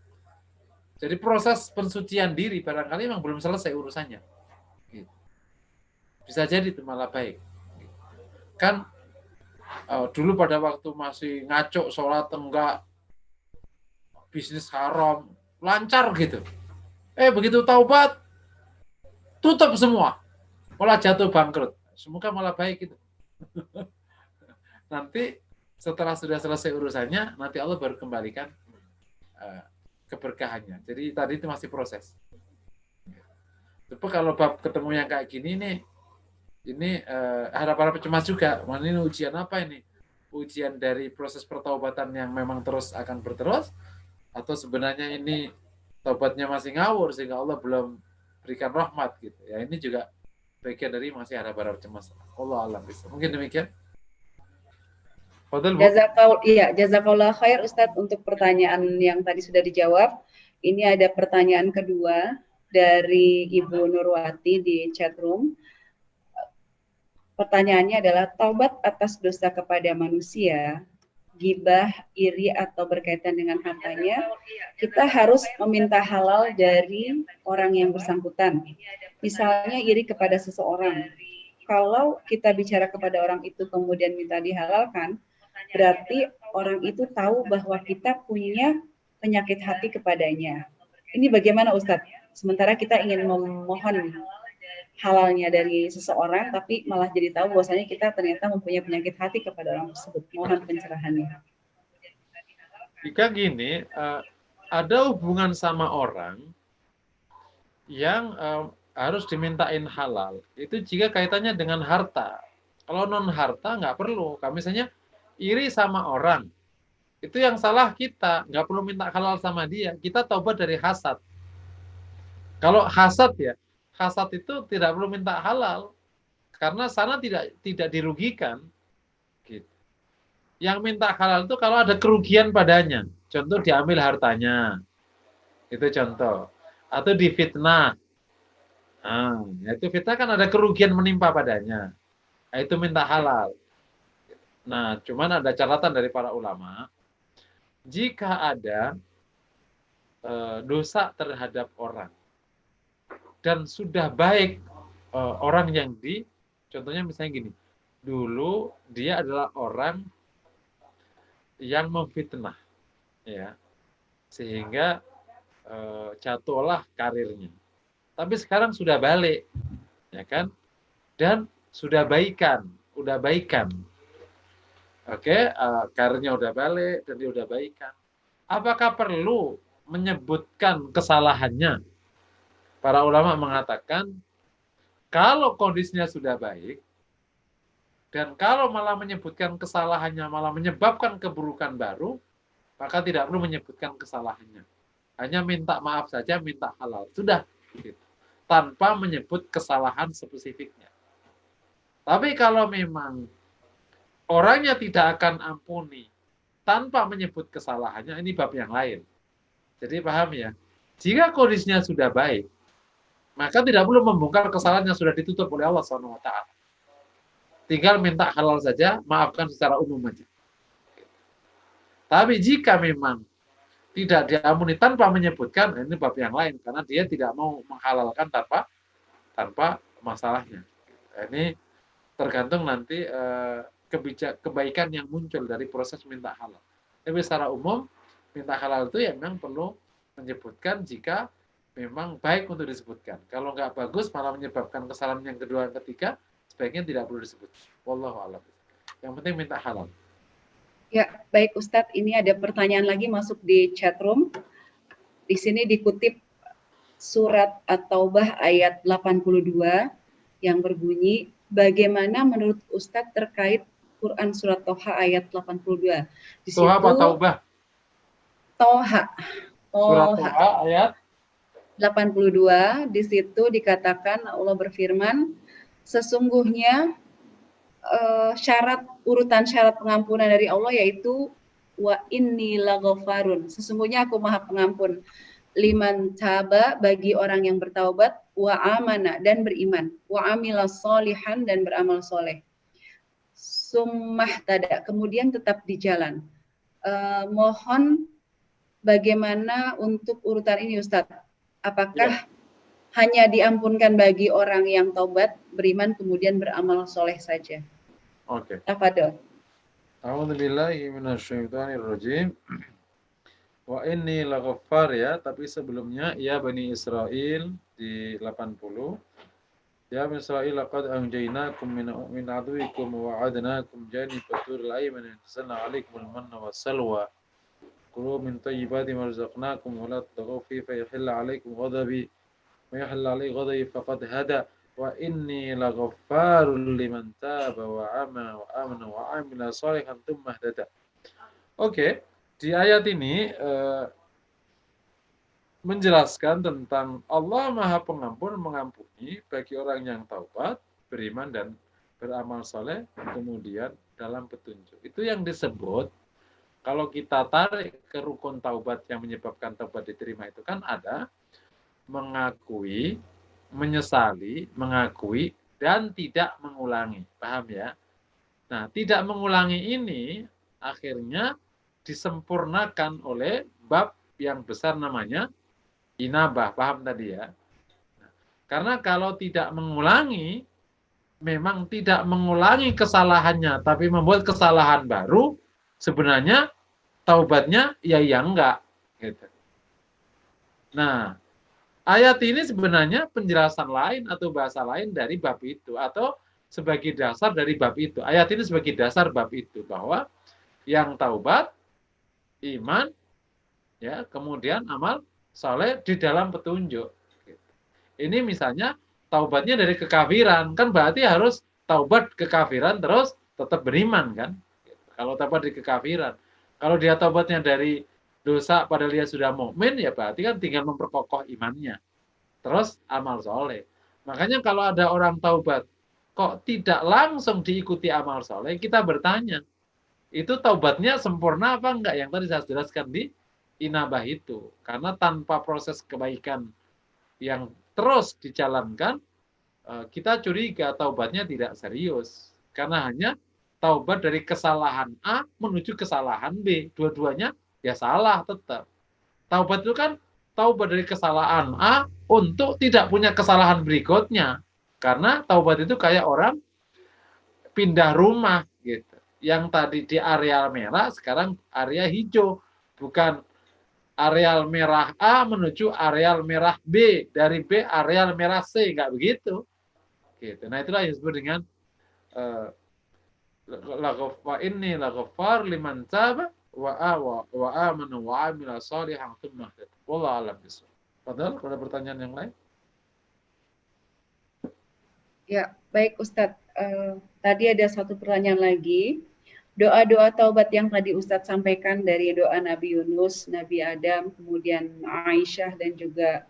Jadi proses pensucian diri barangkali memang belum selesai urusannya. Gitu. Bisa jadi itu malah baik. Gitu. Kan dulu pada waktu masih ngaco, sholat enggak, bisnis haram, lancar gitu. Begitu taubat, tutup semua. Malah jatuh bangkrut. Semoga malah baik itu. Nanti setelah sudah selesai urusannya, nanti Allah baru kembalikan keberkahannya. Jadi tadi itu masih proses. Tapi kalau bab ketemu yang kayak gini nih, ini harap-harap cemas juga. Mana ini ujian apa ini? Ujian dari proses pertaubatan yang memang terus akan berterus, atau sebenarnya ini taubatnya masih ngawur sehingga Allah belum berikan rahmat gitu. Ya ini juga bagian dari masih harap-harap cemas. Allah alam bisa. Mungkin demikian. Fadil, Bu. Jazakallah khair Ustadz untuk pertanyaan yang tadi sudah dijawab. Ini ada pertanyaan kedua dari Ibu Nurwati di chatroom. Pertanyaannya adalah taubat atas dosa kepada manusia, gibah, iri atau berkaitan dengan hartanya, kita harus meminta halal dari orang yang bersangkutan. Misalnya iri kepada seseorang. Kalau kita bicara kepada orang itu kemudian minta dihalalkan, berarti orang itu tahu bahwa kita punya penyakit hati kepadanya. Ini bagaimana Ustadz? Sementara kita ingin memohon halalnya dari seseorang, tapi malah jadi tahu bahwasanya kita ternyata mempunyai penyakit hati kepada orang tersebut. Mohon pencerahannya. Jika gini, ada hubungan sama orang yang harus dimintain halal, itu jika kaitannya dengan harta. Kalau non harta nggak perlu. Misalnya iri sama orang, itu yang salah kita, nggak perlu minta halal sama dia. Kita taubat dari hasad. Kalau hasad ya, hasad itu tidak perlu minta halal karena sana tidak dirugikan. Gitu. Yang minta halal itu kalau ada kerugian padanya. Contoh diambil hartanya. Itu contoh. Atau difitnah. Itu fitnah kan ada kerugian menimpa padanya. Itu minta halal. Nah, cuman ada catatan dari para ulama. Jika ada dosa terhadap orang dan sudah baik orang yang contohnya misalnya gini, dulu dia adalah orang yang memfitnah, ya, sehingga jatuhlah karirnya. Tapi sekarang sudah balik, ya kan, dan sudah baikan, udah baikan, oke, karirnya udah balik dan dia udah baikan. Apakah perlu menyebutkan kesalahannya? Para ulama mengatakan, kalau kondisinya sudah baik, dan kalau malah menyebutkan kesalahannya, malah menyebabkan keburukan baru, maka tidak perlu menyebutkan kesalahannya. Hanya minta maaf saja, minta halal. Sudah. Gitu. Tanpa menyebut kesalahan spesifiknya. Tapi kalau memang orangnya tidak akan ampuni, tanpa menyebut kesalahannya, ini bab yang lain. Jadi paham ya? Jika kondisinya sudah baik, maka tidak perlu membongkar kesalahan yang sudah ditutup oleh Allah SWT. Tinggal minta halal saja, maafkan secara umum saja. Tapi jika memang tidak diampuni tanpa menyebutkan, ini bab yang lain. Karena dia tidak mau menghalalkan tanpa masalahnya. Ini tergantung nanti kebaikan yang muncul dari proses minta halal. Tapi secara umum, minta halal itu ya memang perlu menyebutkan jika memang baik untuk disebutkan. Kalau nggak bagus malah menyebabkan kesalahan yang kedua dan ketiga, sebaiknya tidak perlu disebut. Wallahu a'lam. Yang penting minta halal. Ya, baik Ustadz, ini ada pertanyaan lagi masuk di chatroom. Di sini dikutip surat At-Taubah ayat 82 yang berbunyi, bagaimana menurut Ustadz terkait Quran surat Toha ayat 82? Di Toha apa Taubah? Toha. Surat Toha ayat 82, di situ dikatakan Allah berfirman, sesungguhnya urutan syarat pengampunan dari Allah yaitu wa inni laghafarun. Sesungguhnya aku Maha Pengampun. Liman taba, bagi orang yang bertaubat, wa amana, dan beriman, wa amila solihan, dan beramal soleh. Summah tada, kemudian tetap di jalan. Mohon bagaimana untuk urutan ini Ustadz? Apakah hanya diampunkan bagi orang yang taubat, beriman, kemudian beramal soleh saja? Oke. Tafadhol. A'udzubillahi minasyaitonirrajim. Wa inni laghaffar ya, tapi sebelumnya ya Bani Israel di 80. Ya Bani Israel laqad anjaynakum min aduwikum wa wa'adnakum janibatul ayman anzalna 'alaikumul manna wassalwa. Kulu min thayyibati ma razaqnakum wa la taghaw fi fa yahilla 'alaikum ghadabi wa yahilla 'alaihi ghadabi faqad hada wa inni laghaffarul liman taba wa amana wa 'amila shalihan tsumma hada. Oke. Di ayat ini menjelaskan tentang Allah Maha Pengampun, mengampuni bagi orang yang taubat, beriman dan beramal soleh, kemudian dalam petunjuk. Itu yang disebut, kalau kita tarik ke rukun taubat yang menyebabkan taubat diterima itu kan ada mengakui, menyesali, mengakui, dan tidak mengulangi. Paham ya? Nah, tidak mengulangi ini akhirnya disempurnakan oleh bab yang besar namanya inabah, paham tadi ya? Karena kalau tidak mengulangi, memang tidak mengulangi kesalahannya, tapi membuat kesalahan baru, sebenarnya taubatnya ya enggak. Gitu. Nah, ayat ini sebenarnya penjelasan lain atau bahasa lain dari bab itu, atau sebagai dasar dari bab itu. Ayat ini sebagai dasar bab itu, bahwa yang taubat, iman, ya, kemudian amal soleh di dalam petunjuk. Ini misalnya taubatnya dari kekafiran, kan berarti harus taubat kekafiran terus tetap beriman kan? Kalau taubat dari kekafiran, kalau dia taubatnya dari dosa padahal dia sudah mukmin, ya berarti kan tinggal memperkokoh imannya, terus amal soleh. Makanya kalau ada orang taubat kok tidak langsung diikuti amal soleh, kita bertanya, itu taubatnya sempurna apa enggak? Yang tadi saya jelaskan di inabah itu. Karena tanpa proses kebaikan yang terus dijalankan, kita curiga taubatnya tidak serius. Karena hanya taubat dari kesalahan A menuju kesalahan B. Dua-duanya ya salah tetap. Taubat itu kan taubat dari kesalahan A untuk tidak punya kesalahan berikutnya. Karena taubat itu kayak orang pindah rumah gitu. Yang tadi di areal merah, sekarang area hijau. Bukan areal merah A menuju areal merah B. Dari B areal merah C. Enggak begitu. Gitu. Nah itulah yang disebut dengan wa inni laghafar liman taba wa amana wa amila shalihan tsumma ihtada. Wallahu a'lam bishawab. Padahal kalau ada pertanyaan yang lain? Ya, baik Ustadz. Tadi ada satu pertanyaan lagi. Doa-doa taubat yang tadi Ustadz sampaikan dari doa Nabi Yunus, Nabi Adam, kemudian Aisyah dan juga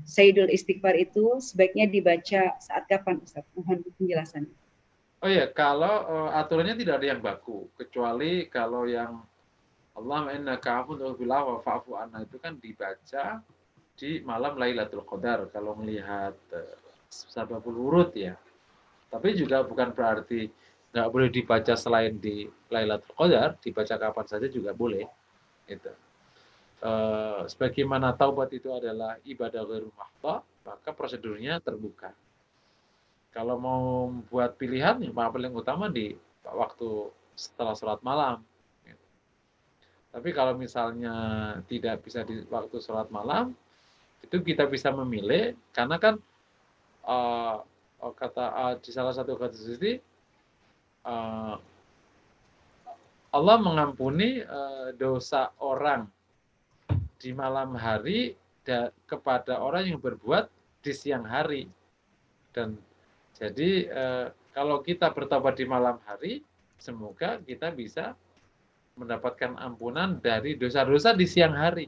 Sayyidul Istighfar itu sebaiknya dibaca saat kapan Ustadz? Mohon penjelasannya. Oh ya, kalau aturannya tidak ada yang baku, kecuali kalau yang Allahumma innaka afuwwun tuhibbul fa'fu anna itu kan dibaca di malam Lailatul Qadar kalau melihat sababul wurud ya. Tapi juga bukan berarti nggak boleh dibaca selain di Lailatul Qadar, dibaca kapan saja juga boleh. Itu. Sebagaimana taubat itu adalah ibadah ghairu mahdhah, maka prosedurnya terbuka. Kalau mau buat pilihan, yang paling utama di waktu setelah sholat malam. Tapi kalau misalnya tidak bisa di waktu sholat malam, itu kita bisa memilih, karena kan di salah satu kata suci, Allah mengampuni dosa orang di malam hari kepada orang yang berbuat di siang hari. Dan jadi kalau kita bertobat di malam hari, semoga kita bisa mendapatkan ampunan dari dosa-dosa di siang hari.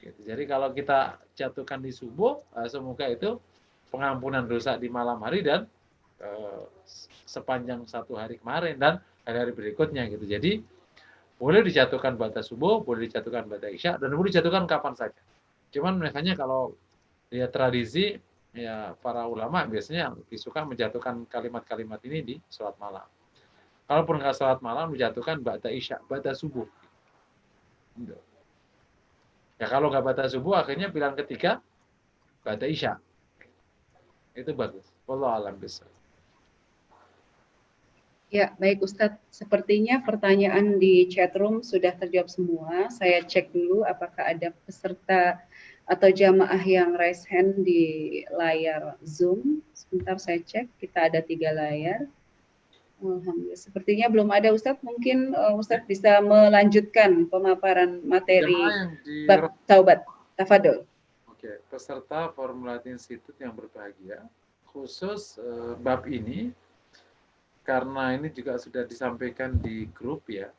Jadi kalau kita jatuhkan di subuh, semoga itu pengampunan dosa di malam hari dan sepanjang satu hari kemarin dan hari-hari berikutnya gitu. Jadi Boleh dijatuhkan ba'da subuh, boleh dijatuhkan ba'da isya, dan boleh dijatuhkan kapan saja. Cuman biasanya kalau dia tradisi, ya para ulama biasanya lebih suka menjatuhkan kalimat-kalimat ini di sholat malam. Kalaupun nggak sholat malam, dijatuhkan ba'da isya, ba'da subuh. Ya kalau nggak ba'da subuh, akhirnya pilihan ketiga, ba'da isya. Itu bagus. Wallahu a'lam bishawab. Ya, baik Ustadz. Sepertinya pertanyaan di chatroom sudah terjawab semua. Saya cek dulu apakah ada peserta atau jamaah yang raise hand di layar Zoom. Sebentar saya cek, kita ada 3 layar. Alhamdulillah. Sepertinya belum ada Ustadz. Mungkin Ustadz bisa melanjutkan pemaparan materi Jamaah yang di bab taubat. Tafadol. Oke, peserta Formula Institute yang berbahagia, khusus bab ini, karena ini juga sudah disampaikan di grup ya,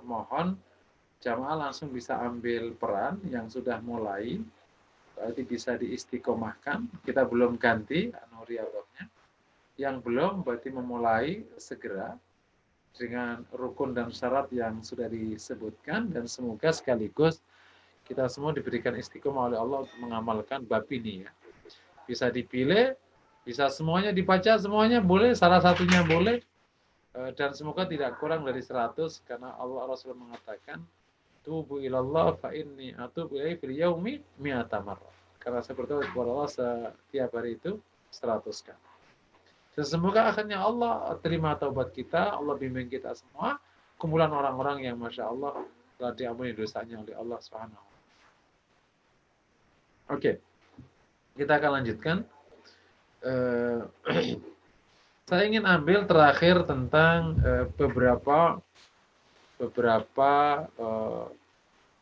mohon jamaah langsung bisa ambil peran yang sudah mulai, berarti bisa diistiqomahkan. Kita belum ganti riyadhahnya. Yang belum berarti memulai segera dengan rukun dan syarat yang sudah disebutkan, dan semoga sekaligus kita semua diberikan istiqomah oleh Allah untuk mengamalkan bab ini ya. Bisa dipilih, bisa semuanya dibaca, semuanya boleh, salah satunya boleh, dan semoga tidak kurang dari 100, karena Allah Rasul mengatakan, tubu ilallah fa inni atubu ilaihi fil yaumi mi'ata marrah. Karena saya bertobat kepada Allah setiap hari itu 100 kali. Dan semoga akhirnya Allah terima taubat kita, Allah bimbing kita semua, kumpulan orang-orang yang Masya Allah telah diampuni dosanya oleh Allah Subhanahu. Oke, kita akan lanjutkan. Saya ingin ambil terakhir tentang beberapa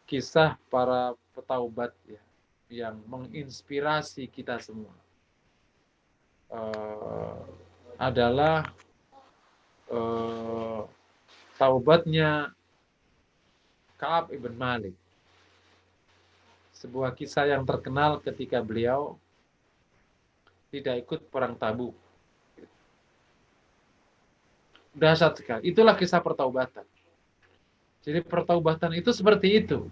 kisah para petaubat ya, yang menginspirasi kita semua. Adalah taubatnya Ka'ab ibn Malik. Sebuah kisah yang terkenal ketika beliau tidak ikut perang Tabuk. Dahsyat sekali. Itulah kisah pertaubatan. Jadi pertaubatan itu seperti itu.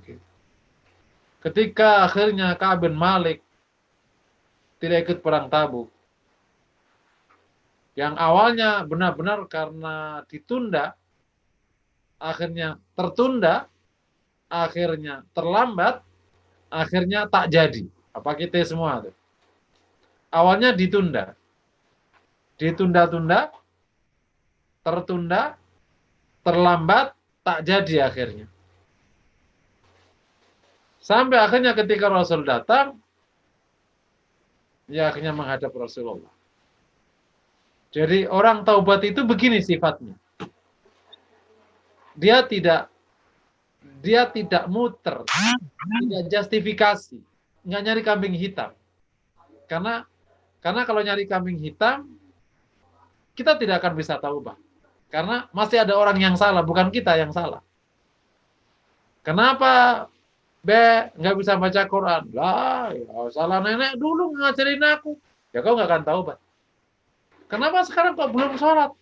Ketika akhirnya Ka'ab bin Malik tidak ikut perang Tabuk, yang awalnya benar-benar karena ditunda, akhirnya tertunda, akhirnya terlambat, akhirnya tak jadi. Apa kita semua tuh? Awalnya ditunda, ditunda-tunda, tertunda, terlambat, tak jadi akhirnya. Sampai akhirnya ketika Rasul datang, ya akhirnya menghadap Rasulullah. Jadi orang taubat itu begini sifatnya. Dia tidak muter, tidak justifikasi, nggak nyari kambing hitam. Karena kalau nyari kambing hitam, kita tidak akan bisa taubat. Karena masih ada orang yang salah, bukan kita yang salah. Kenapa nggak bisa baca Quran? Lah, ya salah nenek dulu ngajarin aku. Ya kau nggak akan taubat. Kenapa sekarang kok belum sholat?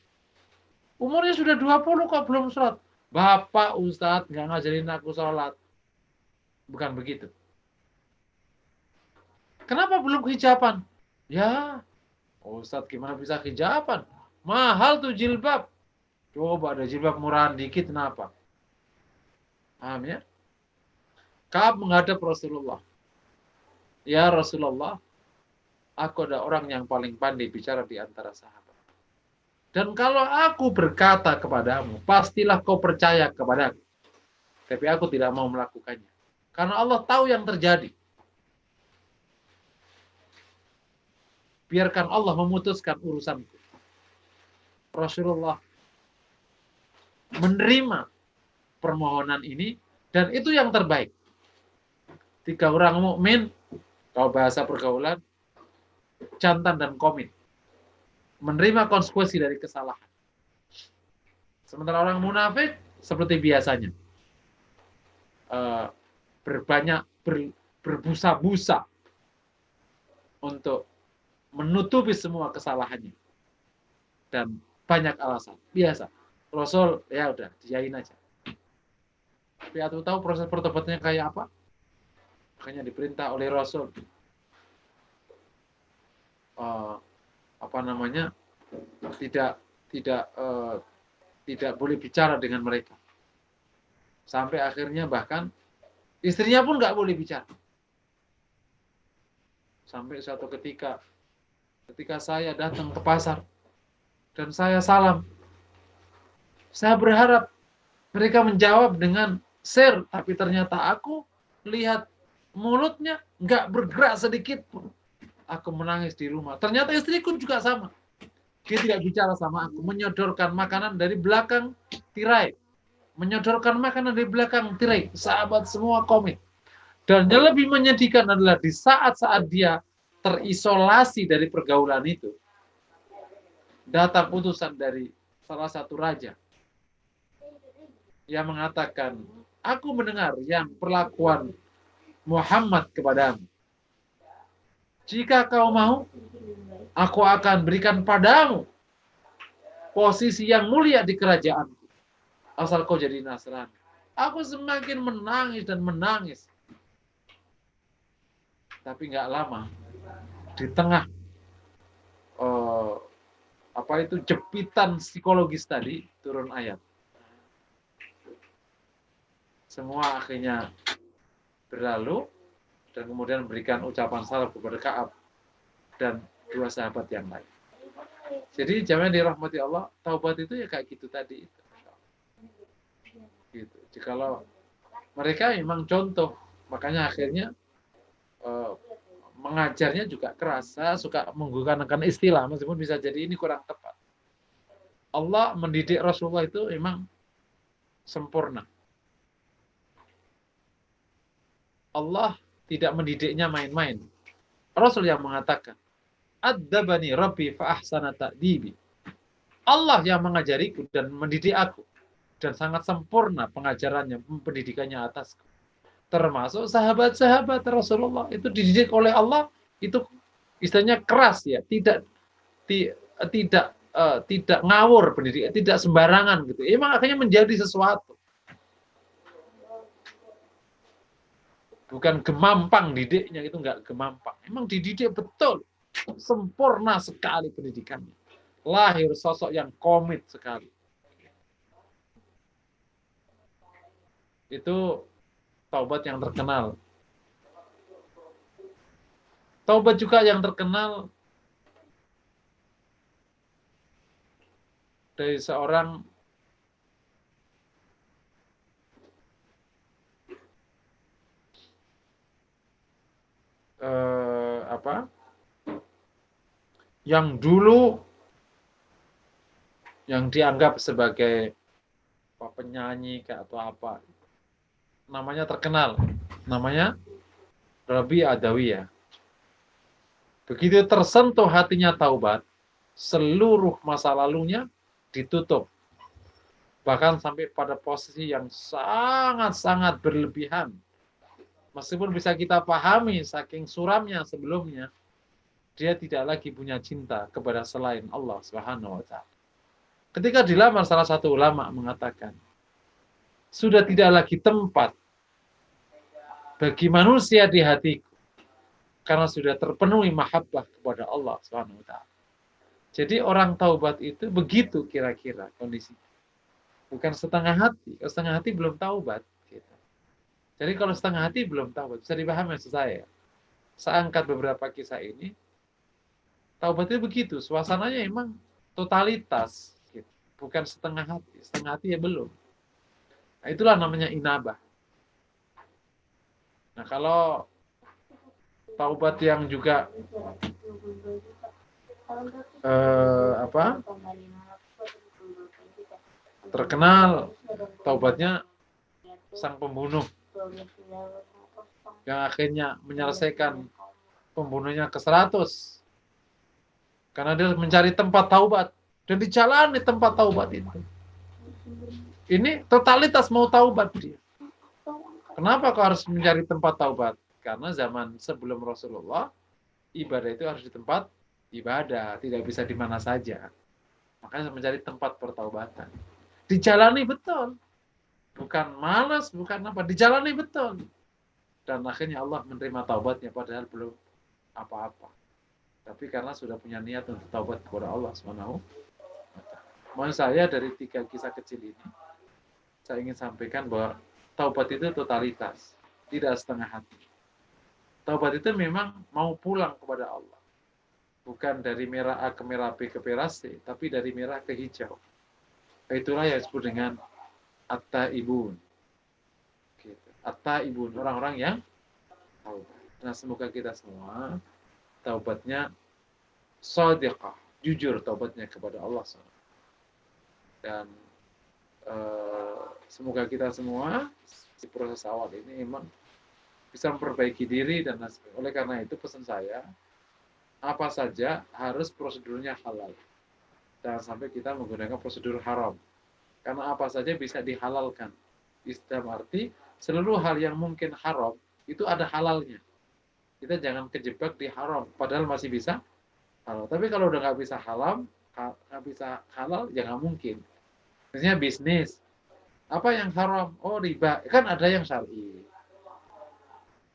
Umurnya sudah 20 kok belum sholat. Bapak Ustadz nggak ngajarin aku sholat. Bukan begitu. Kenapa belum hijaban? Ya, Ustadz gimana bisa hijaban? Mahal tuh jilbab. Coba ada jilbab murahan dikit, kenapa? Paham ya? Ka'ab menghadap Rasulullah. Ya Rasulullah, aku ada orang yang paling pandai bicara di antara sahabat. Dan kalau aku berkata kepadamu, pastilah kau percaya kepadaku. Tapi aku tidak mau melakukannya. Karena Allah tahu yang terjadi. Biarkan Allah memutuskan urusanku. Rasulullah menerima permohonan ini, dan itu yang terbaik. 3 orang mukmin, kalau bahasa pergaulan, jantan dan komit, menerima konsekuensi dari kesalahan. Sementara orang munafik seperti biasanya, berbusa-busa untuk menutupi semua kesalahannya dan banyak alasan. Biasa. Rasul ya udah diain aja. Tapi aku tahu proses pertobatannya kayak apa? Makanya diperintah oleh Rasul. Apa namanya? Tidak boleh bicara dengan mereka. Sampai akhirnya bahkan istrinya pun nggak boleh bicara. Sampai suatu ketika saya datang ke pasar dan saya salam, saya berharap mereka menjawab dengan share, tapi ternyata aku lihat mulutnya nggak bergerak sedikit pun. Aku menangis di rumah. Ternyata istriku juga sama. Dia tidak bicara sama aku, menyodorkan makanan dari belakang tirai. Menyodorkan makanan dari belakang tirai. Sahabat semua komik. Dan yang lebih menyedihkan adalah di saat-saat dia terisolasi dari pergaulan itu, datang utusan dari salah satu raja yang mengatakan, aku mendengar yang perlakuan Muhammad kepadamu. Jika kau mau, aku akan berikan padamu posisi yang mulia di kerajaan. Asal kau jadi Nasrani. Aku semakin menangis dan menangis. Tapi nggak lama, di tengah jepitan psikologis tadi, turun ayat. Semua akhirnya berlalu dan kemudian memberikan ucapan salam kepada Ka'ab dan dua sahabat yang lain. Jadi jamaah dirahmati Allah, taubat itu ya kayak gitu tadi. Gitu. Jikalau mereka memang contoh, makanya akhirnya mengajarnya juga keras. Saya suka menggunakan istilah, meskipun bisa jadi ini kurang tepat. Allah mendidik Rasulullah itu memang sempurna. Allah tidak mendidiknya main-main. Rasul yang mengatakan, Adzabani Rabbi fa ahsana ta'dibi. Allah yang mengajariku dan mendidik aku. Dan sangat sempurna pengajarannya, pendidikannya atasku. Termasuk sahabat-sahabat Rasulullah. Itu dididik oleh Allah, itu istilahnya keras ya. Tidak ngawur pendidikan, tidak sembarangan gitu. Emang akhirnya menjadi sesuatu. Bukan gemampang didiknya, itu enggak gemampang. Emang dididik betul. Sempurna sekali pendidikannya. Lahir sosok yang komit sekali. Itu taubat yang terkenal. Taubat juga yang terkenal dari seorang yang dulu yang dianggap sebagai penyanyi atau apa, namanya terkenal, namanya Rabi Adawiyah. Begitu tersentuh hatinya taubat, seluruh masa lalunya ditutup, bahkan sampai pada posisi yang sangat-sangat berlebihan. Meskipun bisa kita pahami saking suramnya sebelumnya, dia tidak lagi punya cinta kepada selain Allah Subhanahu wa Ta'ala. Ketika dilamar, salah satu ulama mengatakan, sudah tidak lagi tempat bagi manusia di hatiku, karena sudah terpenuhi mahabbah kepada Allah Subhanahu wa Ta'ala. Jadi orang taubat itu begitu kira-kira kondisinya. Bukan setengah hati. Kalau setengah hati belum taubat. Gitu. Jadi kalau setengah hati belum taubat, bisa dipahami maksud saya. Saya angkat beberapa kisah ini. Taubat itu begitu, suasananya emang totalitas, gitu. Bukan setengah hati ya belum. Nah, itulah namanya inabah. Nah, kalau taubat yang juga terkenal, taubatnya sang pembunuh yang akhirnya menyelesaikan pembunuhnya ke 100. Karena dia mencari tempat taubat. Dan dijalani tempat taubat itu. Ini totalitas mau taubat dia. Kenapa kau harus mencari tempat taubat? Karena zaman sebelum Rasulullah, ibadah itu harus di tempat ibadah. Tidak bisa di mana saja. Makanya mencari tempat pertaubatan. Dijalani betul. bukan malas, bukan apa, dijalani betul. Dan akhirnya Allah menerima taubatnya padahal belum apa-apa. Tapi karena sudah punya niat untuk taubat kepada Allah Subhanahu. Mohon saya dari 3 kisah kecil ini, saya ingin sampaikan bahwa taubat itu totalitas, tidak setengah hati. Taubat itu memang mau pulang kepada Allah. Bukan dari merah A ke merah B ke merah C, tapi dari merah ke hijau. Itulah yang disebut dengan at-taibun. Gitu. At-taibun, orang-orang yang taubat. Nah, semoga kita semua taubatnya shadiqah, jujur taubatnya kepada Allah SWT. Dan semoga kita semua di proses awal ini memang bisa memperbaiki diri dan oleh karena itu pesan saya, apa saja harus prosedurnya halal. Jangan sampai kita menggunakan prosedur haram. Karena apa saja bisa dihalalkan. Dalam arti seluruh hal yang mungkin haram itu ada halalnya. Kita jangan kejebak di haram, padahal masih bisa halal. Tapi kalau udah nggak bisa halal, ya nggak mungkin. Misalnya bisnis, apa yang haram? Oh riba, kan ada yang syar'i.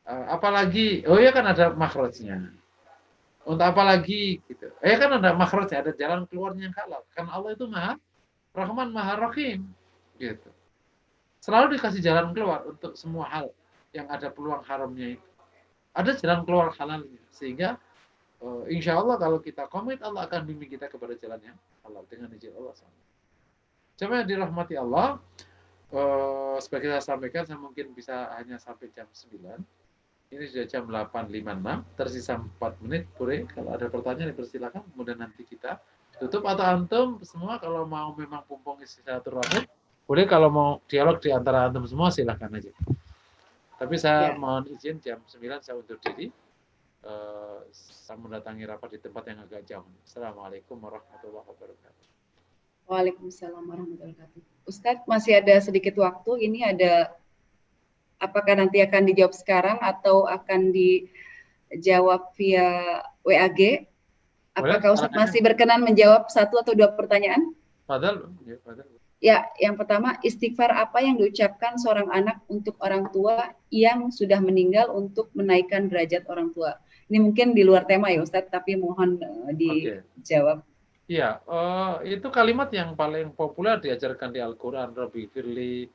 Apalagi, oh ya kan ada makhrajnya. Untuk apa lagi gitu. Kan ada makhrajnya, ada jalan keluarnya yang halal. Karena Allah itu Maha Rahman, Maha Rahim gitu. Selalu dikasih jalan keluar untuk semua hal yang ada peluang haramnya itu. Ada jalan keluar halalnya. Sehingga insya Allah kalau kita komit, Allah akan bimbing kita kepada jalan yang halal dengan izin Allah. Cuma yang dirahmati Allah, sebagai saya sampaikan, saya mungkin bisa hanya sampai jam 9. Ini sudah jam 8.56, tersisa 4 menit. Boleh, kalau ada pertanyaan dipersilakan. Kemudian nanti kita tutup. Atau antum semua kalau mau memang pumpung isi silaturahmi, boleh kalau mau dialog di antara antum semua silahkan aja. Tapi saya mohon izin jam 9 saya undur diri. Saya mendatangi rapat di tempat yang agak jauh. Assalamualaikum warahmatullahi wabarakatuh. Waalaikumsalam warahmatullahi wabarakatuh. Ustadz, masih ada sedikit waktu. Ini ada, apakah nanti akan dijawab sekarang atau akan dijawab via WAG? Apakah Ustadz masih berkenan menjawab 1 atau 2 pertanyaan? Padahal. Ya, yang pertama, istighfar apa yang diucapkan seorang anak untuk orang tua yang sudah meninggal untuk menaikkan derajat orang tua? Ini mungkin di luar tema ya Ustadz, tapi mohon dijawab. Iya, itu kalimat yang paling populer diajarkan di Al-Quran. Rabbi firli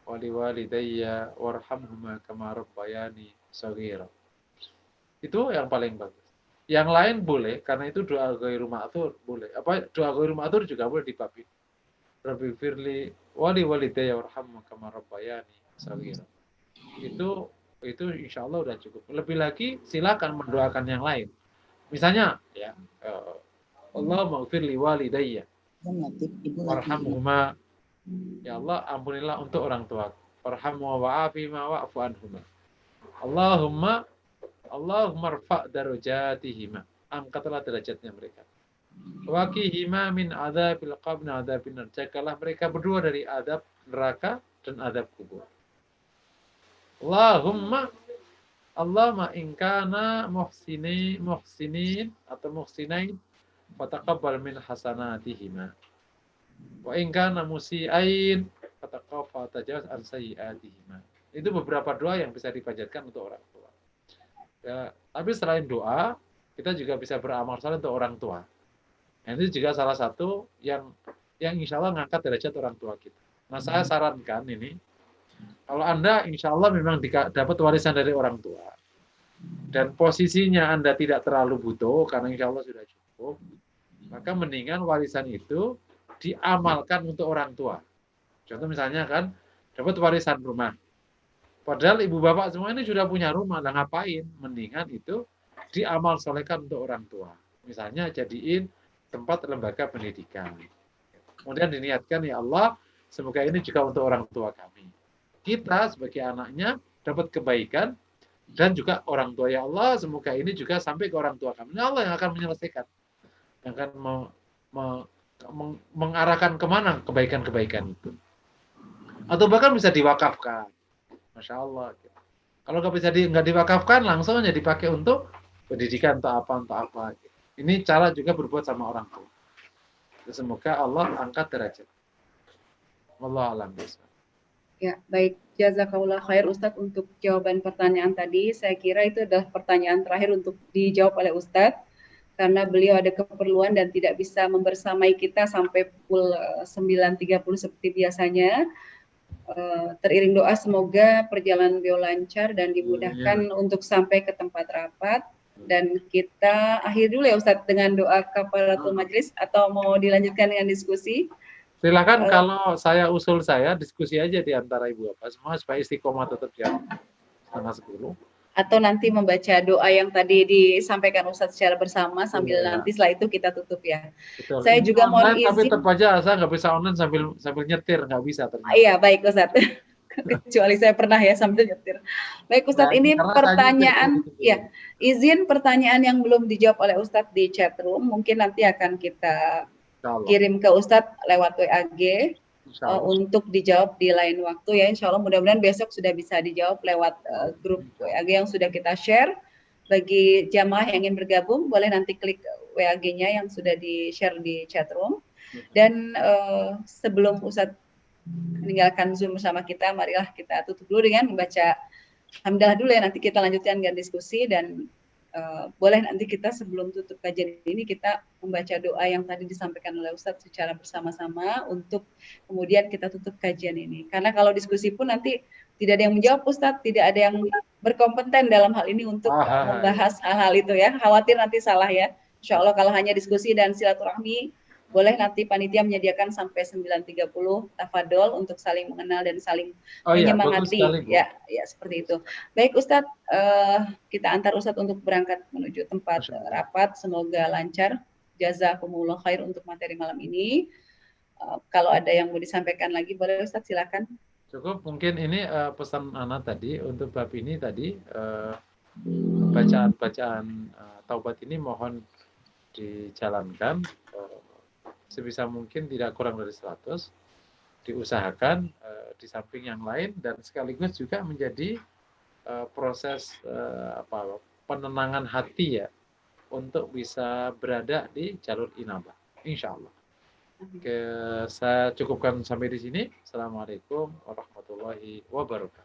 wali walidayya warhamhuma kama rabbayani shaghira. Itu yang paling bagus. Yang lain boleh, karena itu doa ghairu ma'thur boleh. Doa ghairu ma'thur juga boleh dibabi. Rabbi firli wali walidayya warhamhuma kama rabbayani shaghira. Itu insya Allah udah cukup. Lebih lagi silakan mendoakan yang lain. Misalnya ya Allah maghfir li walidayya warhamhuma, ya Allah ampunilah untuk orang tua, warhamhuma wa'afihima wa'fu anhuma, Allahumma rfa' darajatihima, angkatlah derajatnya mereka, waqihima min adzabil qabr adzabin nar, jagalah mereka berdua dari adab neraka dan adab kubur. Allahumma in kana muhsinin atau muhsinain fataqabbal min hasanatihima wa in kana musii'ain fataqabbal tajawaz an sayyi'atihima. Itu beberapa doa yang bisa dipanjatkan untuk orang tua. Ya, tapi selain doa, kita juga bisa beramal saleh untuk orang tua. Nah, itu juga salah satu yang insya Allah ngangkat derajat orang tua kita. Nah, saya sarankan ini, kalau Anda insya Allah memang dapat warisan dari orang tua, dan posisinya Anda tidak terlalu butuh, karena insya Allah sudah cukup, maka mendingan warisan itu diamalkan untuk orang tua. Contoh misalnya kan, dapat warisan rumah. Padahal ibu bapak semua ini sudah punya rumah, lah ngapain? Mendingan itu diamal solehkan untuk orang tua. Misalnya jadiin tempat lembaga pendidikan. Kemudian diniatkan, ya Allah, semoga ini juga untuk orang tua kami. Kita sebagai anaknya dapat kebaikan, dan juga orang tua, ya Allah, semoga ini juga sampai ke orang tua kami. Ya Allah yang akan menyelesaikan, yang akan mengarahkan kemana kebaikan-kebaikan itu. Atau bahkan bisa diwakafkan. Masya Allah. Kalau nggak diwakafkan, langsung aja dipakai untuk pendidikan, untuk apa. Ini cara juga berbuat sama orang tua. Semoga Allah angkat derajat. Wallahu a'lam bishawab. Ya, baik. Jazakallah khair Ustadz untuk jawaban pertanyaan tadi. Saya kira itu adalah pertanyaan terakhir untuk dijawab oleh Ustadz karena beliau ada keperluan dan tidak bisa membersamai kita sampai pukul 9.30 seperti biasanya. Teriring doa semoga perjalanan beliau lancar dan dimudahkan untuk sampai ke tempat rapat. Dan kita akhir dulu ya Ustadz dengan doa kafaratul majlis, atau mau dilanjutkan dengan diskusi? Silakan, kalau usul saya diskusi aja di antara ibu bapak semua supaya istiqomah tetap jam 9:30. Atau nanti membaca doa yang tadi disampaikan Ustadz secara bersama sambil nanti setelah itu kita tutup ya. Betul. Saya juga mohon izin. Tapi tetap aja saya nggak bisa online sambil nyetir, nggak bisa ternyata. Iya, baik Ustadz. Kecuali saya pernah ya sambil nyetir. Baik Ustadz, ini pertanyaan ya, izin pertanyaan yang belum dijawab oleh Ustadz di chat room mungkin nanti akan kita kirim ke Ustadz lewat WAG untuk dijawab di lain waktu ya. Insya Allah mudah-mudahan besok sudah bisa dijawab lewat grup WAG yang sudah kita share. Bagi jamaah yang ingin bergabung boleh nanti klik WAG-nya yang sudah di-share di chat room. Dan sebelum Ustadz meninggalkan Zoom bersama kita, marilah kita tutup dulu dengan membaca hamdalah dulu ya, nanti kita lanjutkan dengan diskusi. Dan boleh nanti kita sebelum tutup kajian ini kita membaca doa yang tadi disampaikan oleh Ustadz secara bersama-sama untuk kemudian kita tutup kajian ini. Karena kalau diskusi pun nanti tidak ada yang menjawab Ustadz, tidak ada yang berkompeten dalam hal ini untuk membahas hal-hal itu ya. Khawatir nanti salah ya. Insya Allah kalau hanya diskusi dan silaturahmi, boleh nanti panitia menyediakan sampai 9.30 tafadol untuk saling mengenal dan saling menyemangati ya seperti itu. Baik Ustadz, kita antar Ustadz untuk berangkat menuju tempat rapat, semoga lancar. Jazakumullah khair untuk materi malam ini. Kalau ada yang mau disampaikan lagi boleh Ustadz, silakan. Cukup, mungkin ini pesan Ana tadi untuk bab ini tadi, bacaan taubat ini mohon dijalankan sebisa mungkin tidak kurang dari 100, diusahakan di samping yang lain, dan sekaligus juga menjadi proses penenangan hati ya untuk bisa berada di jalur inabah, insya Allah. Saya cukupkan sampai di sini. Assalamualaikum warahmatullahi wabarakatuh.